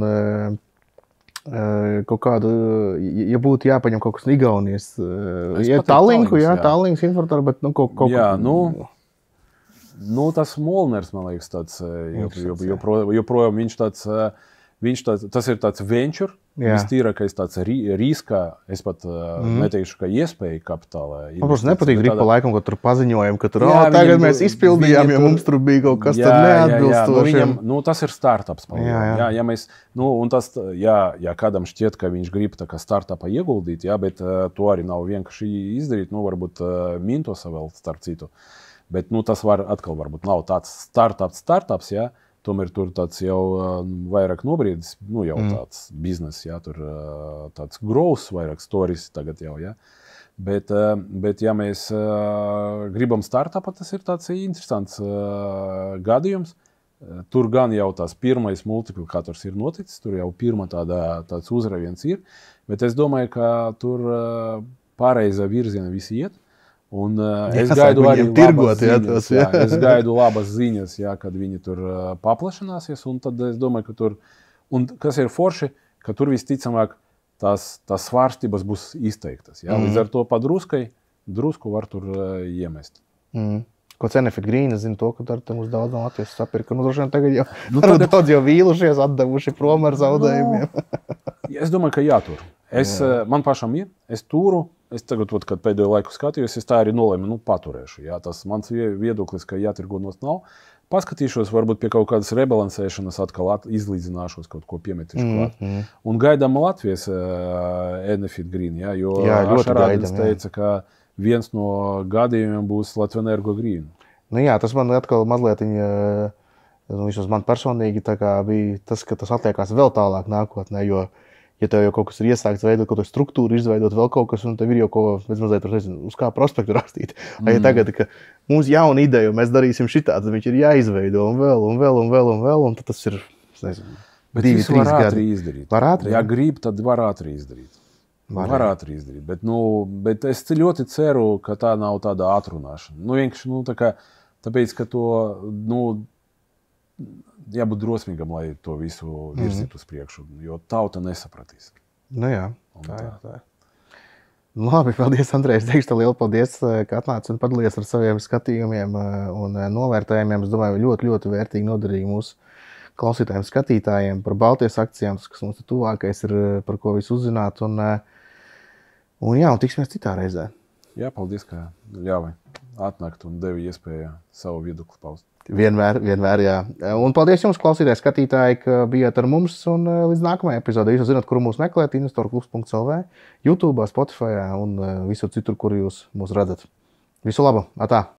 kaut kādu, ja būtu jāpaņem kaut kas no Igaunijas, Tallinku, Tallinkas infrastruktūra, bet kaut jā, tas Molners, man liekas, tāds, joprojām viņš tāds, tas ir tāds venture, vistīrākais tāds riska, es pat neteikšu, ka iespēja kapitālā. Man protams nepatīk grib pa laikam, ka tur paziņojam, ka tur, tagad mēs izpildījām, ja mums tur bija kaut kas tad neatbilstoši. Tas ir startups. Ja mēs, un tas, ja kādam šķiet, ka viņš grib tā kā startupā ieguldīt, bet to arī nav vienkārši izdarīt, varbūt Mintos vēl starp citu. Bet tas varbūt nav tāds startups, tomēr tur tāds jau vairāk nobriedis, jau tāds biznes, tur tāds growth, vairāk stories tagad jau, Bet ja mēs gribam startupā, tas ir tāds interesants gadījums. Tur gan jau tās pirmais multiplikators ir noticis, tur jau pirma tāds uzraviens ir, bet es domāju, ka tur pareizā virziena visi iet. Un es gaidu arī es gaidu labas ziņas, kad viņi tur paplašināsies, un tad es domāju, ka tur, un kas ir forši, ka tur visticamāk tās svārstības būs izteiktas. Līdz ar to drusku var tur iemest. Ko Cenefit Green, es zinu to, ka mums daudz no Latvijas sapirka, droši vien tagad jau daudz jau vīlušies, atdevuši prom ar zaudējumiem. Es domāju, ka jātur. Man pašam ir, es turu. Es tagad, kad pēdējo laiku skatījos, es tā arī nolēmu, paturēšu. Tas mans viedoklis, ka jātirgo nost nav. Paskatīšos, varbūt pie kaut kādas rebalansēšanas atkal izlīdzināšos, kaut ko piemetīšu klāt. Un gaidām Latvijas Enefit Green, jo Ašarādins teica, ka viens no gadījumiem būs Latvenergo Green. Tas man atkal mazliet, vismaz man personīgi bija tas, ka tas atliekās vēl tālāk nākotnē, jo ja tev jau kaut kas ir iesākts veidot, kaut ko struktūru izveidot, vēl kaut kas, un tev ir jau ko, mazliet, uz kā prospektu rakstīt. Ja tagad, ka mums jauna ideja, un mēs darīsim šitā, tad viņš ir jāizveido, un vēl, un tad tas ir, nezinu, bet 2-3 gadi. Var ātri? Ja grib, tad var ātri izdarīt. Var ātri izdarīt, bet es ļoti ceru, ka tā nav tāda ātrunāšana. Vienkārši, tāpēc, ka to, jābūt drosmīgam, lai to visu virzītu uz priekšu, jo tauta nesapratīs. Tā ir. Labi, paldies, Andrej. Es teikšu lielu paldies, ka atnāci un padalījies ar saviem skatījumiem un novērtējumiem. Es domāju, ļoti, ļoti vērtīgi noderīgi mūsu klausītājiem, skatītājiem par Baltijas akcijām, kas mums tuvākais ir, par ko visu uzzināt. Un tiksimies citā reizē. Paldies, ka ļāvi atnākt un devi iespēju savu viedokli paust. Vienmēr, jā. Un paldies jums, klausītāji, skatītāji, ka bijāt ar mums. Un līdz nākamajai epizodei. Jūs zināt, kur mūs meklēt, investorklubs.lv, YouTube, Spotify un visur citur, kur jūs mūs redzat. Visu labu! Atā!